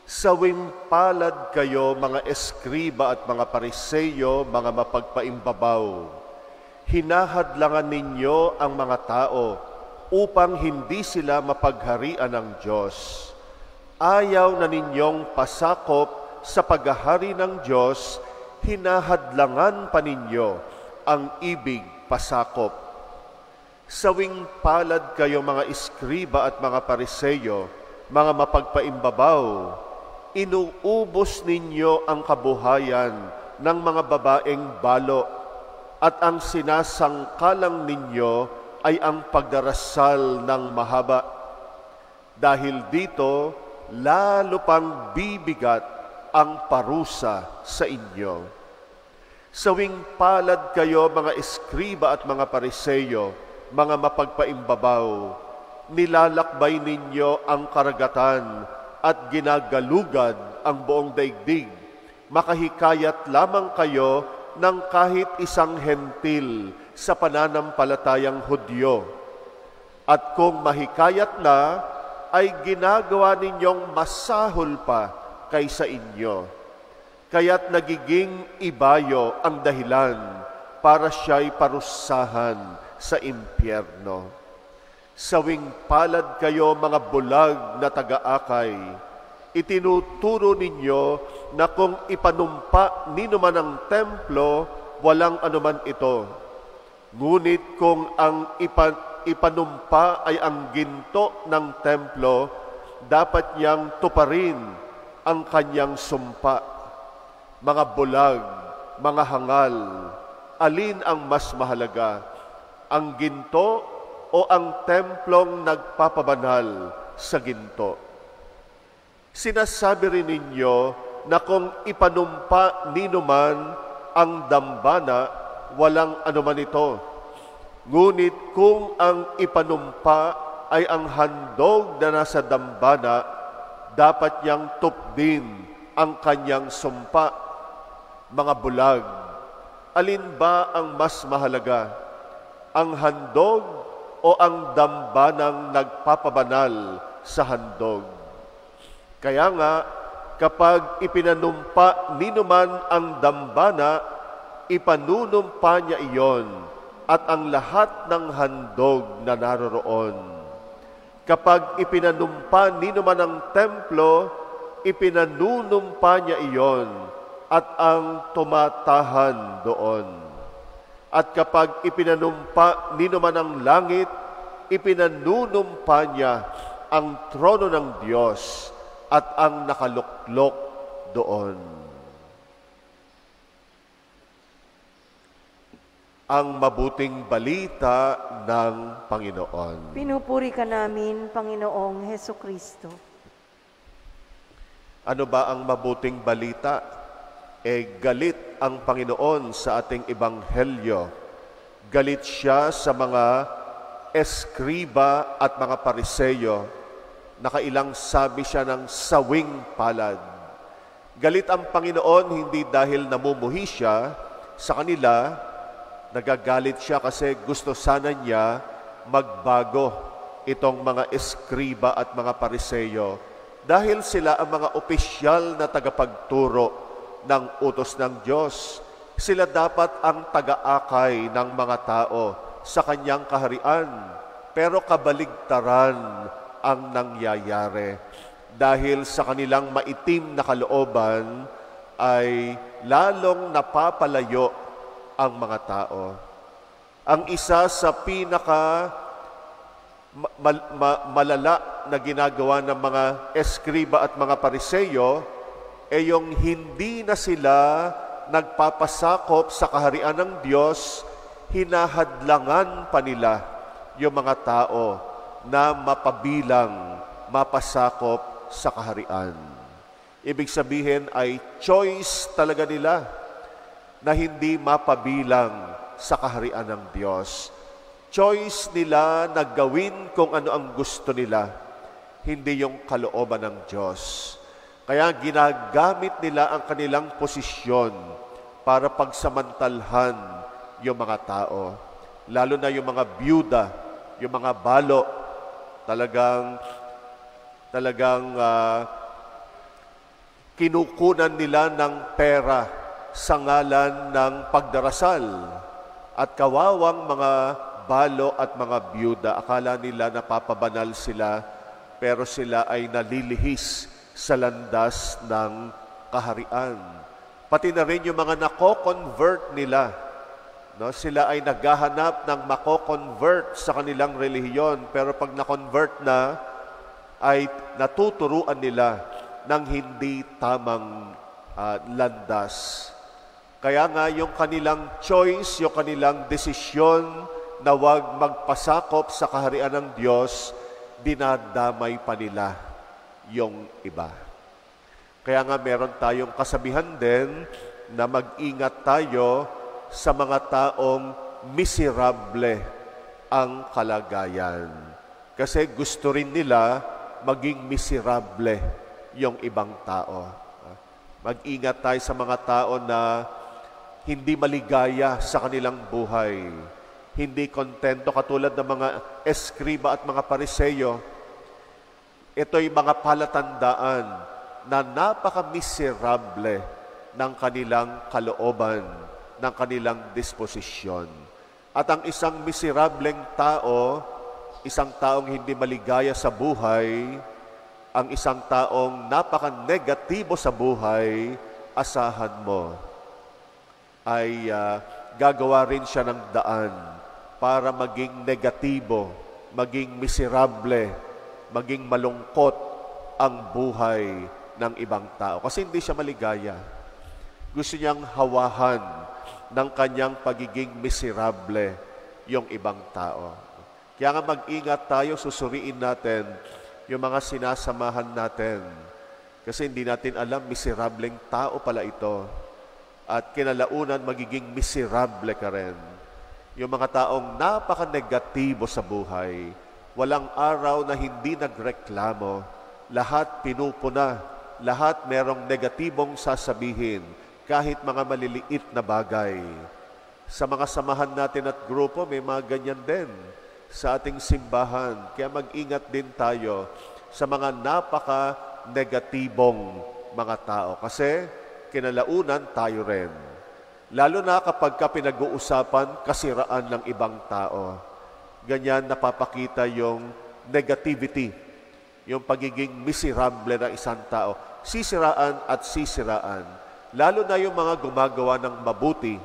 "Sawing palad kayo, mga eskriba at mga pariseyo, mga mapagpaimbabaw. Hinahadlangan ninyo ang mga tao upang hindi sila mapagharian ng Diyos. Ayaw na ninyong pasakop sa paghahari ng Diyos, hinahadlangan pa ninyo ang ibig pasakop. Sawing palad kayo, mga iskriba at mga pariseyo, mga mapagpaimbabaw, inuubos ninyo ang kabuhayan ng mga babaeng balo, at ang sinasangkalang ninyo ay ang pagdarasal ng mahaba. Dahil dito, lalo pang bibigat ang parusa sa inyo. Sawing palad kayo, mga eskriba at mga pariseyo, mga mapagpaimbabaw, nilalakbay ninyo ang karagatan at ginagalugad ang buong daigdig. Makahikayat lamang kayo ng kahit isang hentil sa pananampalatayang Hudyo. At kung mahikayat na, ay ginagawa ninyong masahol pa kaysa inyo. Kaya't nagiging ibayo ang dahilan para siya'y parusahan sa impyerno. Sawing palad kayo, mga bulag na taga-akay, itinuturo ninyo na kung ipanumpa ninuman ang templo, walang anuman ito. Ngunit kung ang ipanumpa ay ang ginto ng templo, dapat niyang tuparin ang kanyang sumpa. Mga bulag, mga hangal, alin ang mas mahalaga? Ang ginto o ang templong nagpapabanal sa ginto? Sinasabi rin ninyo na kung ipanumpa ninuman ang dambana, walang anuman ito. Ngunit kung ang ipanumpa ay ang handog na nasa dambana, dapat niyang tupdin ang kanyang sumpa. Mga bulag, alin ba ang mas mahalaga? Ang handog o ang dambanang nagpapabanal sa handog? Kaya nga, kapag ipinanumpa ninuman ang dambana, ipanunumpa niya iyon at ang lahat ng handog na naroroon. Kapag ipinanumpa ninuman ang templo, ipinanunumpa niya iyon at ang tumatahan doon. At kapag ipinanumpa ninuman ang langit, ipinanunumpa niya ang trono ng Diyos at ang nakaluklok doon. Ang mabuting balita ng Panginoon.
Pinupuri ka namin, Panginoong Heso Kristo.
Ano ba ang mabuting balita? Galit ang Panginoon sa ating ebanghelyo. Galit siya sa mga eskriba at mga pariseyo. Nakailang sabi siya ng sawing palad. Galit ang Panginoon hindi dahil namumuhi siya sa kanila, nagagalit siya kasi gusto sana niya magbago itong mga eskriba at mga pariseyo dahil sila ang mga opisyal na tagapagturo ng utos ng Diyos. Sila dapat ang taga-akay ng mga tao sa kanyang kaharian. Pero kabaligtaran ang nangyayari. Dahil sa kanilang maitim na kalooban ay lalong napapalayo ang mga tao. Ang isa sa pinaka malala na ginagawa ng mga eskriba at mga pariseyo ay yung hindi na sila nagpapasakop sa kaharian ng Diyos, hinahadlangan pa nila yung mga tao na mapabilang, mapasakop sa kaharian. Ibig sabihin ay choice talaga nila na hindi mapabilang sa kaharian ng Diyos. Choice nila na gawin kung ano ang gusto nila, hindi yung kalooban ng Diyos. Kaya ginagamit nila ang kanilang posisyon para pagsamantalhan yung mga tao. Lalo na yung mga byuda, yung mga balo, talagang kinukunan nila ng pera sa ngalan ng pagdarasal. At kawawang mga balo at mga byuda, akala nila napapabanal sila, pero sila ay nalilihis sa landas ng kaharian. Pati na rin yung mga nako-convert nila. No? Sila ay naghahanap ng mako-convert sa kanilang relihiyon, pero pag na-convert na, ay natuturuan nila ng hindi tamang landas. Kaya nga yung kanilang choice, yung kanilang desisyon na huwag magpasakop sa kaharian ng Diyos, dinadamay pa nila yung iba. Kaya nga meron tayong kasabihan din na mag-ingat tayo sa mga taong miserable ang kalagayan. Kasi gusto rin nila maging miserable yung ibang tao. Mag-ingat tayo sa mga tao na hindi maligaya sa kanilang buhay, hindi kontento katulad ng mga eskriba at mga pariseyo. Ito'y mga palatandaan na napaka-miserable ng kanilang kalooban, ng kanilang disposisyon. At ang isang miserableng tao, isang taong hindi maligaya sa buhay, ang isang taong napaka-negatibo sa buhay, asahan mo, ay gagawa rin siya ng daan para maging negatibo, maging miserable, maging malungkot ang buhay ng ibang tao. Kasi hindi siya maligaya. Gusto niyang hawahan ng kanyang pagiging miserable yung ibang tao. Kaya nga mag-ingat tayo, susuriin natin yung mga sinasamahan natin. Kasi hindi natin alam, miserableng tao pala ito. At kinalaunan, magiging miserable ka rin. Yung mga taong napaka-negatibo sa buhay, walang araw na hindi nagreklamo, lahat pinupuna, lahat merong negatibong sasabihin, kahit mga maliliit na bagay. Sa mga samahan natin at grupo, may mga ganyan din sa ating simbahan. Kaya mag-ingat din tayo sa mga napaka-negatibong mga tao. Kasi kinalaunan tayo rin. Lalo na kapag pinag-uusapan kasiraan ng ibang tao. Ganyan napapakita yung negativity, yung pagiging miserable ng isang tao. Sisiraan at sisiraan. Lalo na yung mga gumagawa ng mabuti,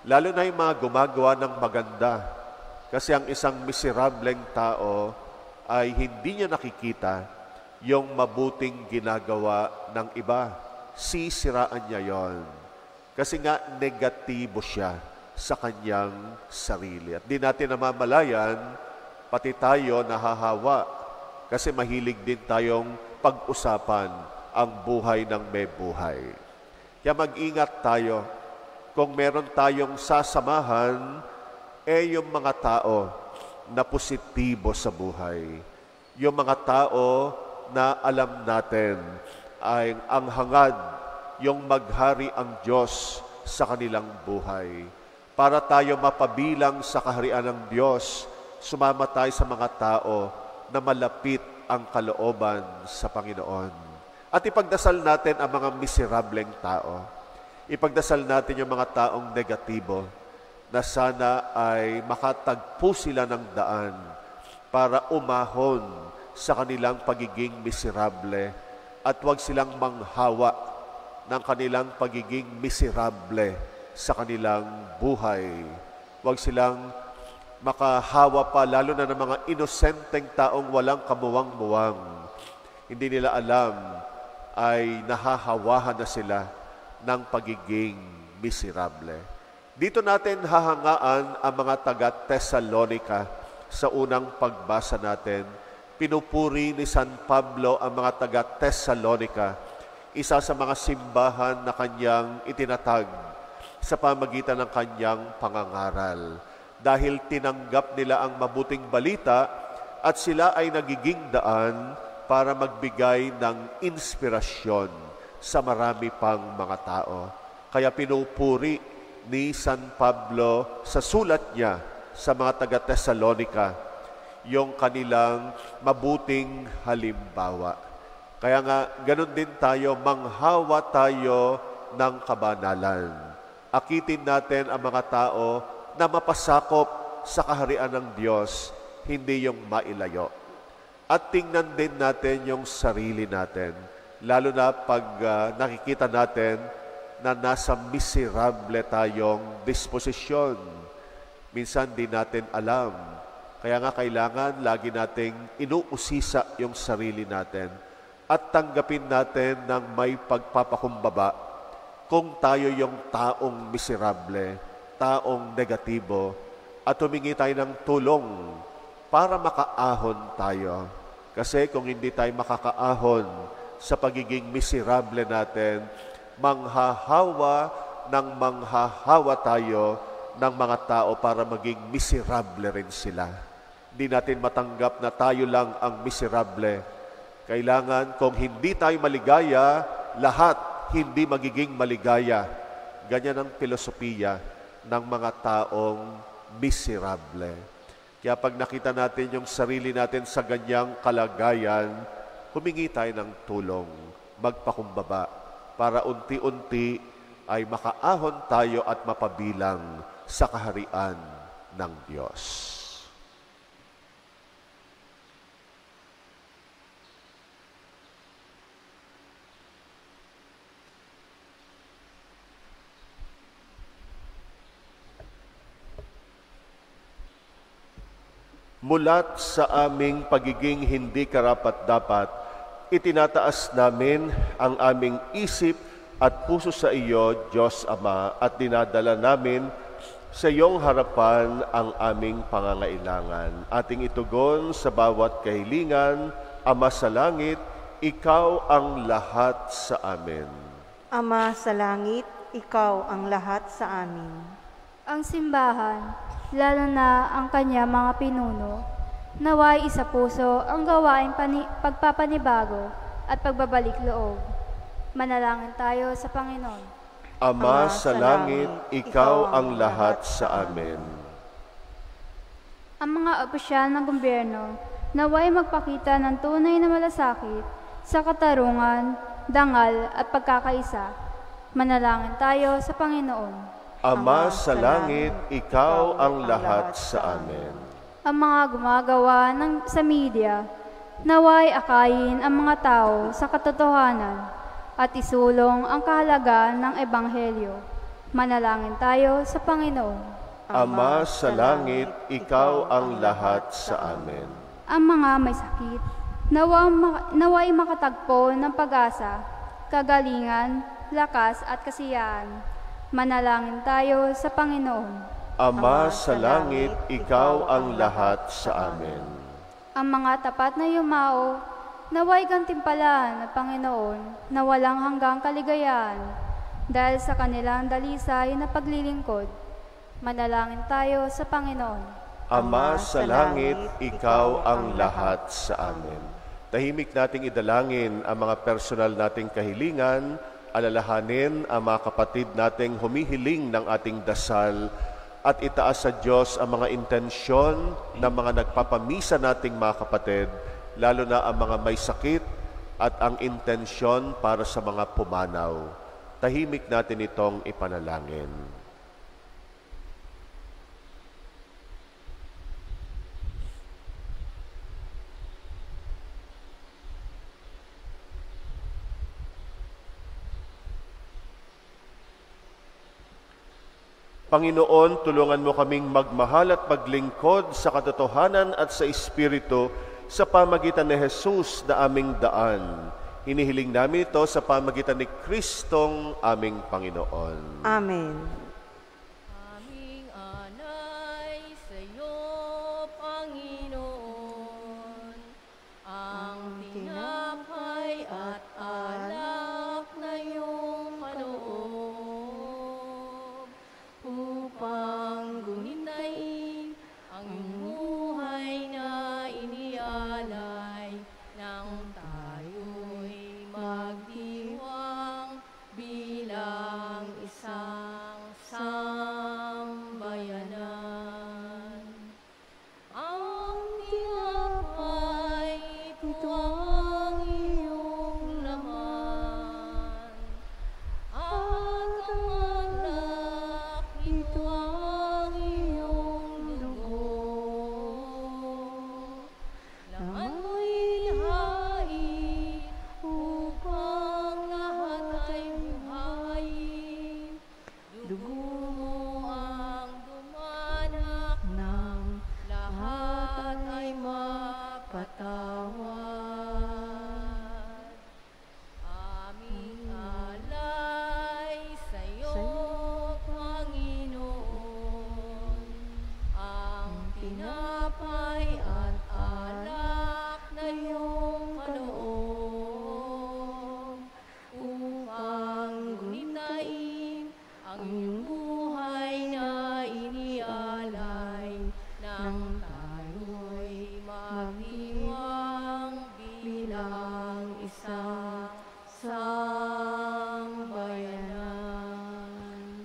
lalo na yung mga gumagawa ng maganda. Kasi ang isang miserableng tao ay hindi niya nakikita yung mabuting ginagawa ng iba. Sisiraan niya yon. Kasi nga negatibo siya sa kanyang sarili. At di natin namamalayan, pati tayo nahahawa. Kasi mahilig din tayong pag-usapan ang buhay ng may buhay. Kaya mag-ingat tayo. Kung meron tayong sasamahan, yung mga tao na positibo sa buhay. Yung mga tao na alam natin ay ang hangad, yung maghari ang Diyos sa kanilang buhay. Para tayo mapabilang sa kaharian ng Diyos, sumama tayo sa mga tao na malapit ang kalooban sa Panginoon. At ipagdasal natin ang mga miserableng tao. Ipagdasal natin yung mga taong negatibo na sana ay makatagpo sila ng daan para umahon sa kanilang pagiging miserable at huwag silang manghawa ng kanilang pagiging miserable sa kanilang buhay. Huwag silang makahawa pa, lalo na ng mga inosenteng taong walang kamuwang-muwang. Hindi nila alam ay nahahawahan na sila ng pagiging miserable. Dito natin hahangaan ang mga taga-Thessalonica sa unang pagbasa natin. Pinupuri ni San Pablo ang mga taga-Thessalonica, isa sa mga simbahan na kanyang itinatag sa pamagitan ng kanyang pangangaral. Dahil tinanggap nila ang mabuting balita at sila ay nagiging daan para magbigay ng inspirasyon sa marami pang mga tao. Kaya pinupuri ni San Pablo sa sulat niya sa mga taga-Thessalonica yung kanilang mabuting halimbawa. Kaya nga, ganun din tayo, manghawa tayo ng kabanalan. Akitin natin ang mga tao na mapasakop sa kaharian ng Diyos, hindi yung mailayo. At tingnan din natin yung sarili natin, lalo na pag nakikita natin na nasa miserable tayong disposisyon. Minsan di natin alam. Kaya nga kailangan lagi nating inuusisa yung sarili natin at tanggapin natin ng may pagpapakumbaba kung tayo yung taong miserable, taong negatibo, at humingi tayo ng tulong para makaahon tayo. Kasi kung hindi tayo makakaahon sa pagiging miserable natin, manghahawa tayo ng mga tao para maging miserable rin sila. Hindi natin matanggap na tayo lang ang miserable. Kailangan kung hindi tayo maligaya, lahat hindi magiging maligaya. Ganyan ang filosofiya ng mga taong miserable. Kaya pag nakita natin yung sarili natin sa ganyang kalagayan, humingi tayo ng tulong, magpakumbaba, para unti-unti ay makaahon tayo at mapabilang sa kaharian ng Diyos. Mulat sa aming pagiging hindi karapat-dapat, itinataas namin ang aming isip at puso sa iyo, Diyos Ama, at dinadala namin sa iyong harapan ang aming pangangailangan. Ating itugon sa bawat kahilingan, Ama sa langit, ikaw ang lahat sa amin.
Ama sa langit, ikaw ang lahat sa amin.
Ang simbahan, lalo na ang kanya mga pinuno, naway isa puso ang gawain pagpapanibago at pagbabalik loob. Manalangin tayo sa Panginoon.
Ama sa langit, ikaw ang lahat sa amin.
Ang mga opisyal ng gobyerno, naway magpakita ng tunay na malasakit sa katarungan, dangal at pagkakaisa. Manalangin tayo sa Panginoon.
Ama sa langit, ikaw ang lahat sa amin.
Ang mga gumagawa sa media, naway akayin ang mga tao sa katotohanan at isulong ang kahalagaan ng Ebanghelyo. Manalangin tayo sa Panginoon.
Ama sa langit, ikaw ang lahat sa amin.
Ang mga may sakit, naway makatagpo ng pag-asa, kagalingan, lakas at kasiyahan. Manalangin tayo sa Panginoon.
Ama sa langit, ikaw ang lahat sa amin.
Ang mga tapat na yumao, naway gantimpalaan ng Panginoon na walang hanggang kaligayahan dahil sa kanilang dalisay na paglilingkod. Manalangin tayo sa Panginoon.
Ama sa langit, ikaw ang lahat sa amin. Tahimik nating idalangin ang mga personal nating kahilingan, alalahanin ang mga kapatid nating humihiling ng ating dasal, at itaas sa Diyos ang mga intensyon ng mga nagpapamisa nating mga kapatid, lalo na ang mga may sakit at ang intensyon para sa mga pumanaw. Tahimik natin itong ipanalangin. Panginoon, tulungan mo kaming magmahal at maglingkod sa katotohanan at sa Espiritu sa pamagitan ni Jesus na aming daan. Hinihiling namin ito sa pamagitan ni Kristong aming Panginoon.
Amen.
Aming anay sa iyo, Panginoon, ang tinapay at alak na iyong kaloob, upang gunitain ang buhay na inialay ng tayo'y magdiwang bilang isang sambayanan. Ang tinapay, ito ang iyong laman, at ang alak, ito ang iyong dugo. Laman mo'y ihain upang lahat ay buhayin. Dugo mo ang dumanak ng lahat ay mapatawad. Aming alay sa iyo, Panginoon, ang tinapay at alak na iyong kaloob, upang gunitain ang iyong buhay na inialay ng tayo'y magdiwang bilang isang sambayanan.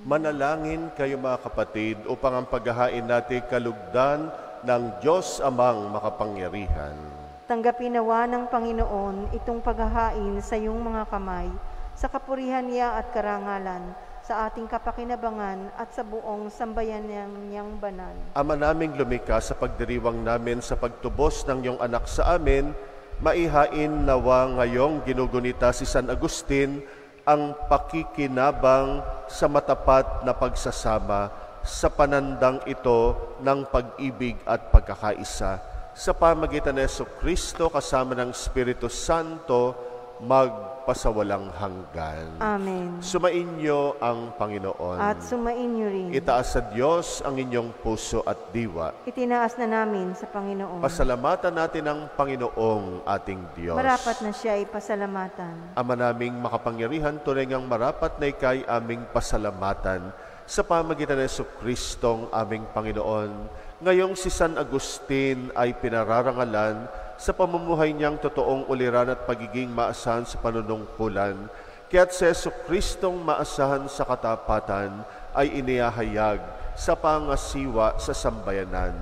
Manalangin kayo mga kapatid upang ang paghahain natin kalugdan ng Diyos Amang makapangyarihan.
Tanggapin nawa ng Panginoon itong paghahain sa iyong mga kamay, sa kapurihan niya at karangalan, sa ating kapakinabangan at sa buong sambayan niyang banal.
Ama naming lumikha, sa pagdiriwang namin sa pagtubos ng iyong anak sa amin, maihain nawa ngayong ginugunita si San Agustin ang pakikinabang sa matapat na pagsasama sa panandang ito ng pag-ibig at pagkakaisa. Sa pamagitan ni Jesucristo kasama ng Espiritu Santo, magpasawalang hanggan.
Amen.
Sumainyo ang Panginoon.
At sumain niyo rin.
Itaas sa Diyos ang inyong puso at diwa.
Itinaas na namin sa Panginoon.
Pasalamatan natin ang Panginoong ating Diyos.
Marapat na siya ay pasalamatan.
Ama naming makapangyarihan, tunay ngang marapat na ikay aming pasalamatan sa pamagitan ng Jesucristong aming Panginoon. Ngayong si San Agustin ay pinararangalan sa pamumuhay niyang totoong uliran at pagiging maasahan sa panunungkulan, kaya't si Jesucristong maasahan sa katapatan ay inihahayag sa pangasiwa sa sambayanan.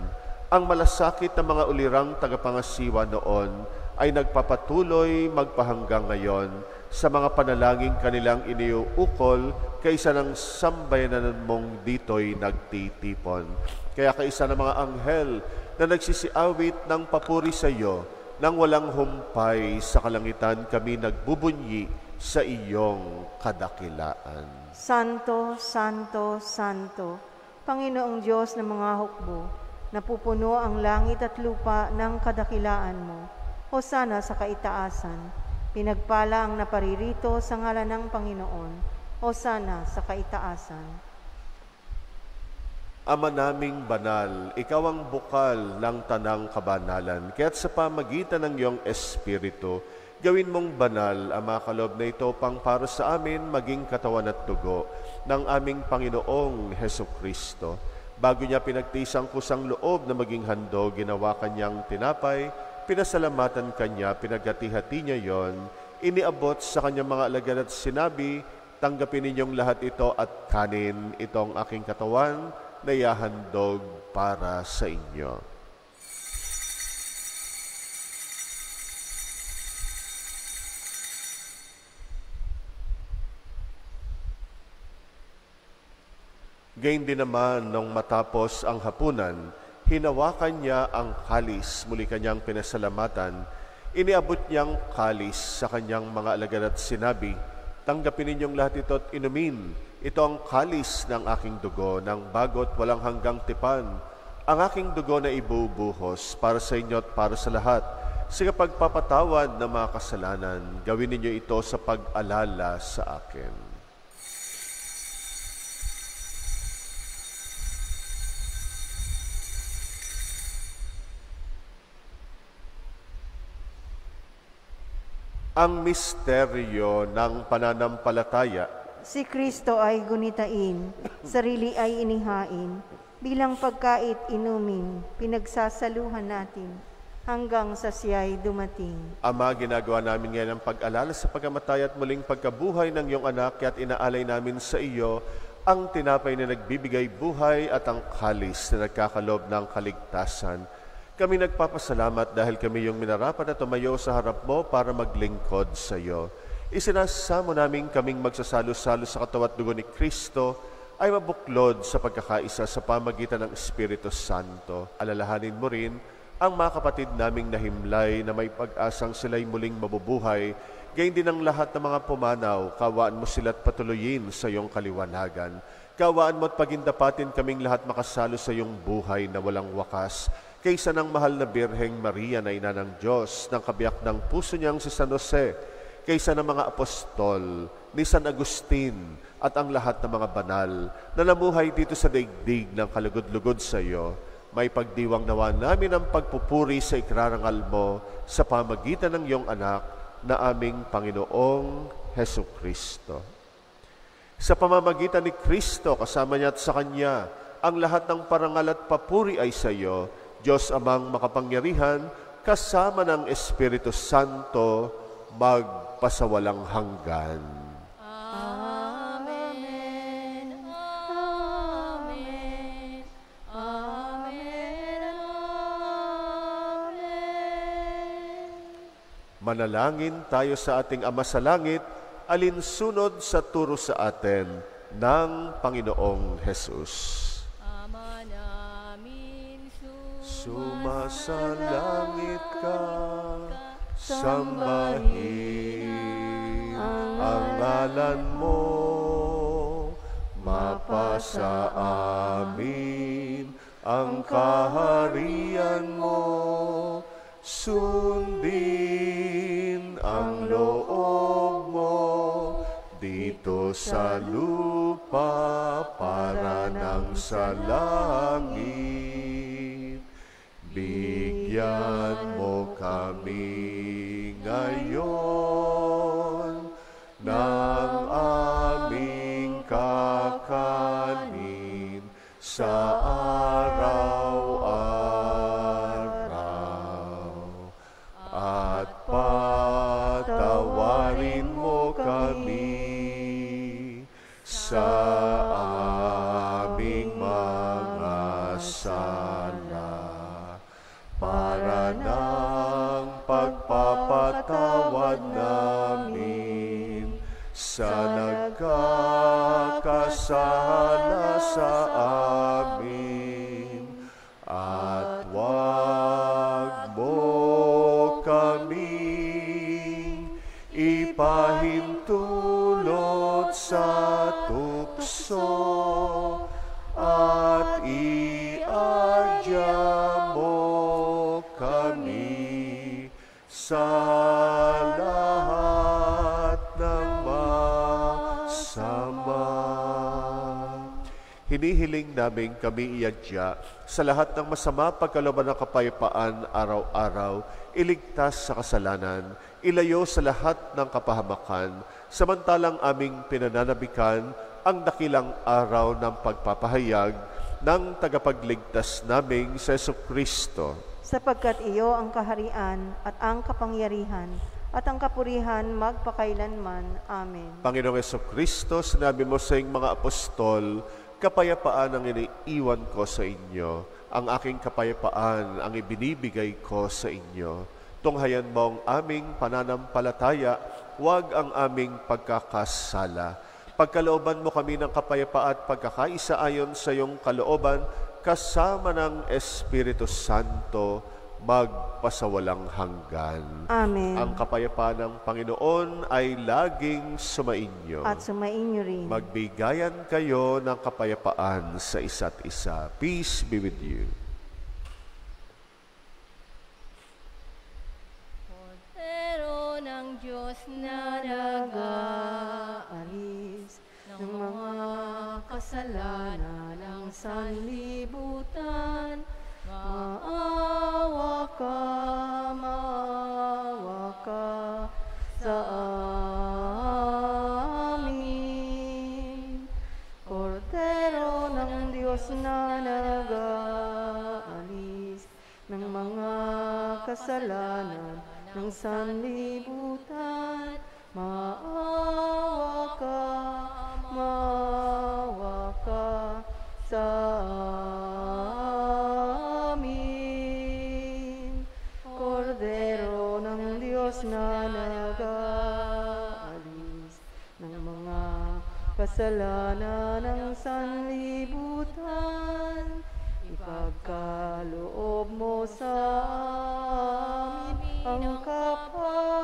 Ang malasakit na mga ulirang tagapangasiwa noon ay nagpapatuloy magpahanggang ngayon sa mga panalangin kanilang iniuukol kaysa ng sambayanan mong dito'y nagtitipon. Kaya kaisa ng mga anghel na nagsisiawit ng papuri sa iyo, nang walang humpay sa kalangitan kami nagbubunyi sa iyong kadakilaan.
Santo, Santo, Santo, Panginoong Diyos ng mga hukbo, napupuno ang langit at lupa ng kadakilaan mo. Hosana sa kaitaasan. Pinagpala ang naparirito sa ngalan ng Panginoon. Hosana sa kaitaasan.
Ama naming banal, ikaw ang bukal ng tanang kabanalan, kaya't sa pamagitan ng iyong Espiritu, gawin mong banal ang mga kaloob na ito pang para sa amin maging katawan at dugo ng aming Panginoong Hesukristo. Bago niya pinagtisang kusang loob na maging handog, ginawa kanyang tinapay, pinasalamatan kanya, pinaghati-hati niya yon, iniabot sa kanyang mga alagad at sinabi, tanggapin ninyong lahat ito at kanin, itong aking katawan na ihahandog para sa inyo. Gayun din naman nung matapos ang hapunan, hinawakan niya ang kalis, muli kanyang pinasalamatan. Iniabot niyang kalis sa kanyang mga alagad at sinabi, tanggapin ninyong lahat ito at inumin. Ito ang kalis ng aking dugo, ng bagot walang hanggang tipan. Ang aking dugo na ibubuhos para sa inyo at para sa lahat. Sa pagpapatawad ng mga kasalanan, gawin ninyo ito sa pag-alala sa akin. Ang misteryo ng pananampalataya.
Si Kristo ay gunitain, sarili ay inihain, bilang pagkait inumin, pinagsasaluhan natin, hanggang sa siya'y dumating.
Ama, ginagawa namin ngayon ang pag-alala sa pagkamatay at muling pagkabuhay ng iyong anak, at inaalay namin sa iyo ang tinapay na nagbibigay buhay at ang kalis na nagkakalob ng kaligtasan. Kami nagpapasalamat dahil kami yung minarapat na tumayo sa harap mo para maglingkod sa iyo. Isinasamo namin kaming magsasalo-salo sa katawan at dugo ni Kristo ay mabuklod sa pagkakaisa sa pamagitan ng Espiritu Santo. Alalahanin mo rin ang mga kapatid naming nahimlay na may pag-asang sila'y muling mabubuhay. Gayon din ang lahat ng mga pumanaw, kawaan mo sila't patuloyin sa iyong kaliwanagan. Kawaan mo at pagindapatin kaming lahat makasalo sa iyong buhay na walang wakas. Kaysa ng mahal na Birheng Maria na ina ng Diyos, ng kabiyak ng puso niyang si San Jose, kaysa ng mga apostol, ni San Agustin, at ang lahat ng mga banal na namuhay dito sa daigdig ng kalugod-lugod sa iyo, may pagdiwang nawa namin ang pagpupuri sa ikrarangal mo sa pamagitan ng iyong anak na aming Panginoong Hesukristo. Sa pamamagitan ni Kristo, kasama niya at sa Kanya, ang lahat ng parangal at papuri ay sa iyo, Diyos Amang makapangyarihan, kasama ng Espiritu Santo, magpasawalang hanggan.
Amen. Amen. Amen. Amen.
Manalangin tayo sa ating Ama sa Langit, alinsunod sa turo sa atin ng Panginoong Hesus.
Ama namin,
Sumasalangit ka, sambahin ang ngalan mo, mapasa amin ang kaharian mo, sundin ang loob mo, dito sa lupa para nang sa langit. Bigyan mo kami ngayon ng aming kakanin sa araw-araw. At patawarin mo kami sa aming mga sala, para ng sala sa amin, at wag mo kami ipahintulot sa tukso, at iadya mo kami sa lahat ng masama. Hinihiling namin kami iadya sa lahat ng masama, pagkalooban ng kapayapaan araw-araw, iligtas sa kasalanan, ilayo sa lahat ng kapahamakan, samantalang aming pinananabikan ang dakilang araw ng pagpapahayag ng tagapagligtas naming sa Jesucristo.
Sapagkat iyo ang kaharian at ang kapangyarihan at ang kapurihan magpakailanman. Amen.
Panginoong Jesucristo, sinabi mo sa iyong mga apostol, kapayapaan ang iniiwan ko sa inyo, ang aking kapayapaan ang ibinibigay ko sa inyo. Tunghayan mo ang aming pananampalataya, huwag ang aming pagkakasala. Pagkalooban mo kami ng kapayapaan at pagkakaisa ayon sa iyong kalooban, kasama ng Espiritu Santo, magpasawalang hanggan.
Amen.
Ang kapayapaan ng Panginoon ay laging sumainyo.
At sumainyo rin.
Magbigayan kayo ng kapayapaan sa isa't isa. Peace be with you.
Kordero ng Diyos na
Nag-aalis ng mga kasalanan ng sanlibutan, maawa ka sa amin. Kordero ng Diyos na nag-aalis ng mga kasalanan ng sanlibutan, maawa ka sa amin. Kordero ng Diyos na nag-aalis ng mga kasalanan ng sanlibutan, ipagkaloob mo sa amin ang kapayapaan.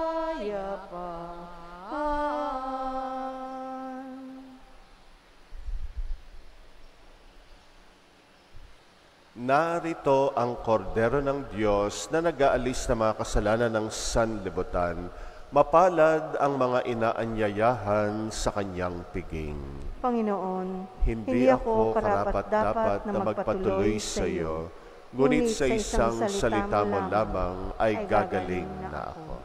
Narito ang kordero ng Diyos na nag-aalis ng mga kasalanan ng sanlibutan. Mapalad ang mga inaanyayahan sa kanyang piging.
Panginoon,
Hindi ako karapat-dapat na magpatuloy sa iyo, ngunit sa isang salita mo lamang ay gagaling na ako.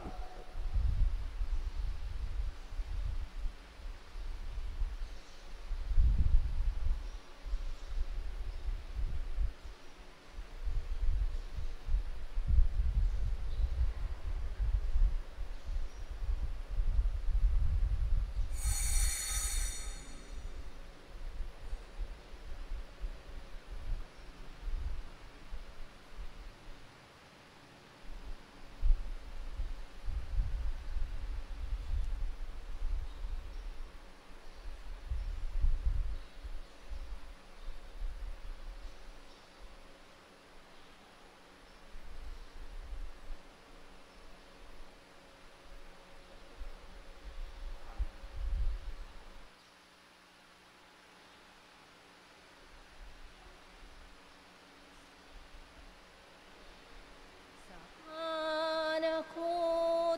Saan ako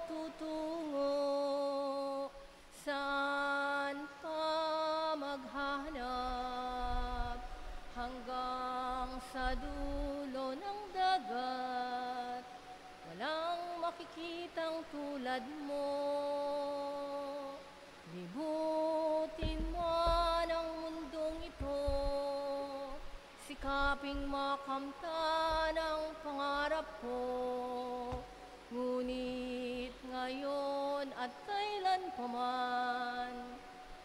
tutungo? Saan pa maghanap? Hanggang sa dulo ng dagat, walang makikitang tulad mo. Libutin man ang mundong ito, sikaping makamtan ang pangarap ko. Ngunit ngayon at kailan pa man,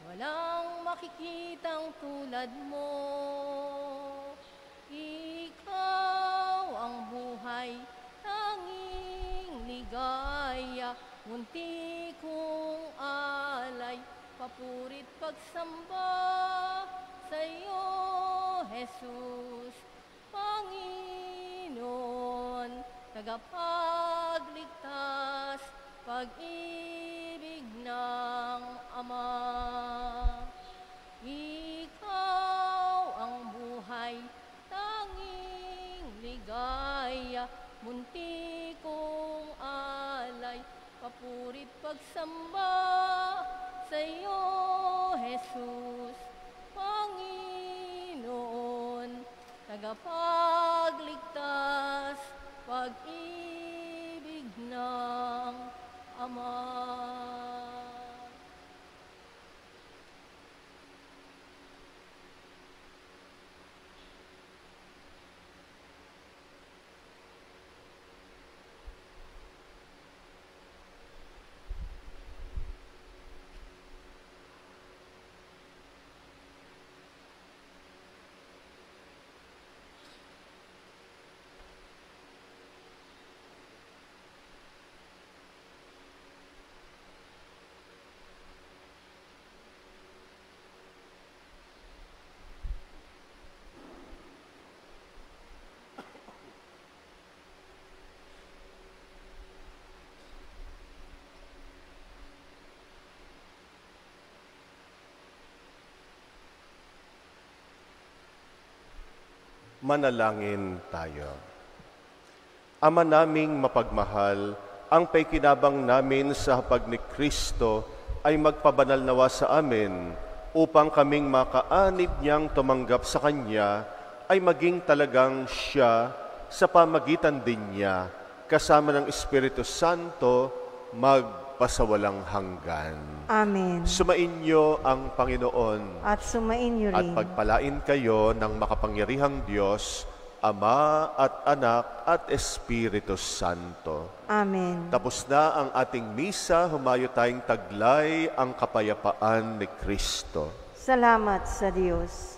walang makikitang tulad mo. Ikaw ang buhay, tanging ligaya, munti kong alay, papurit pagsamba, Jesus, Panginoon, tagapagligtas, pag-ibig ng Ama. Ikaw ang buhay, tanging ligaya, munti kong alay, papuri't pagsamba sa iyo, Jesus, Panginoon, tagapagligtas, pag-ibig ng Ama.
Manalangin tayo. Ama naming mapagmahal, ang paikinabang namin sa hapag ni Kristo ay magpabanal nawa sa amin upang kaming makaanib niyang tumanggap sa Kanya ay maging talagang siya sa pamagitan din niya kasama ng Espiritu Santo magpasawalang hanggan.
Amen.
Sumainyo ang Panginoon
At sumainyo
at
rin.
pagpalain kayo ng makapangyarihang Diyos, Ama at Anak at Espiritu Santo.
Amen.
Tapos na ang ating misa, humayo tayong taglay ang kapayapaan ni Kristo.
Salamat sa Diyos.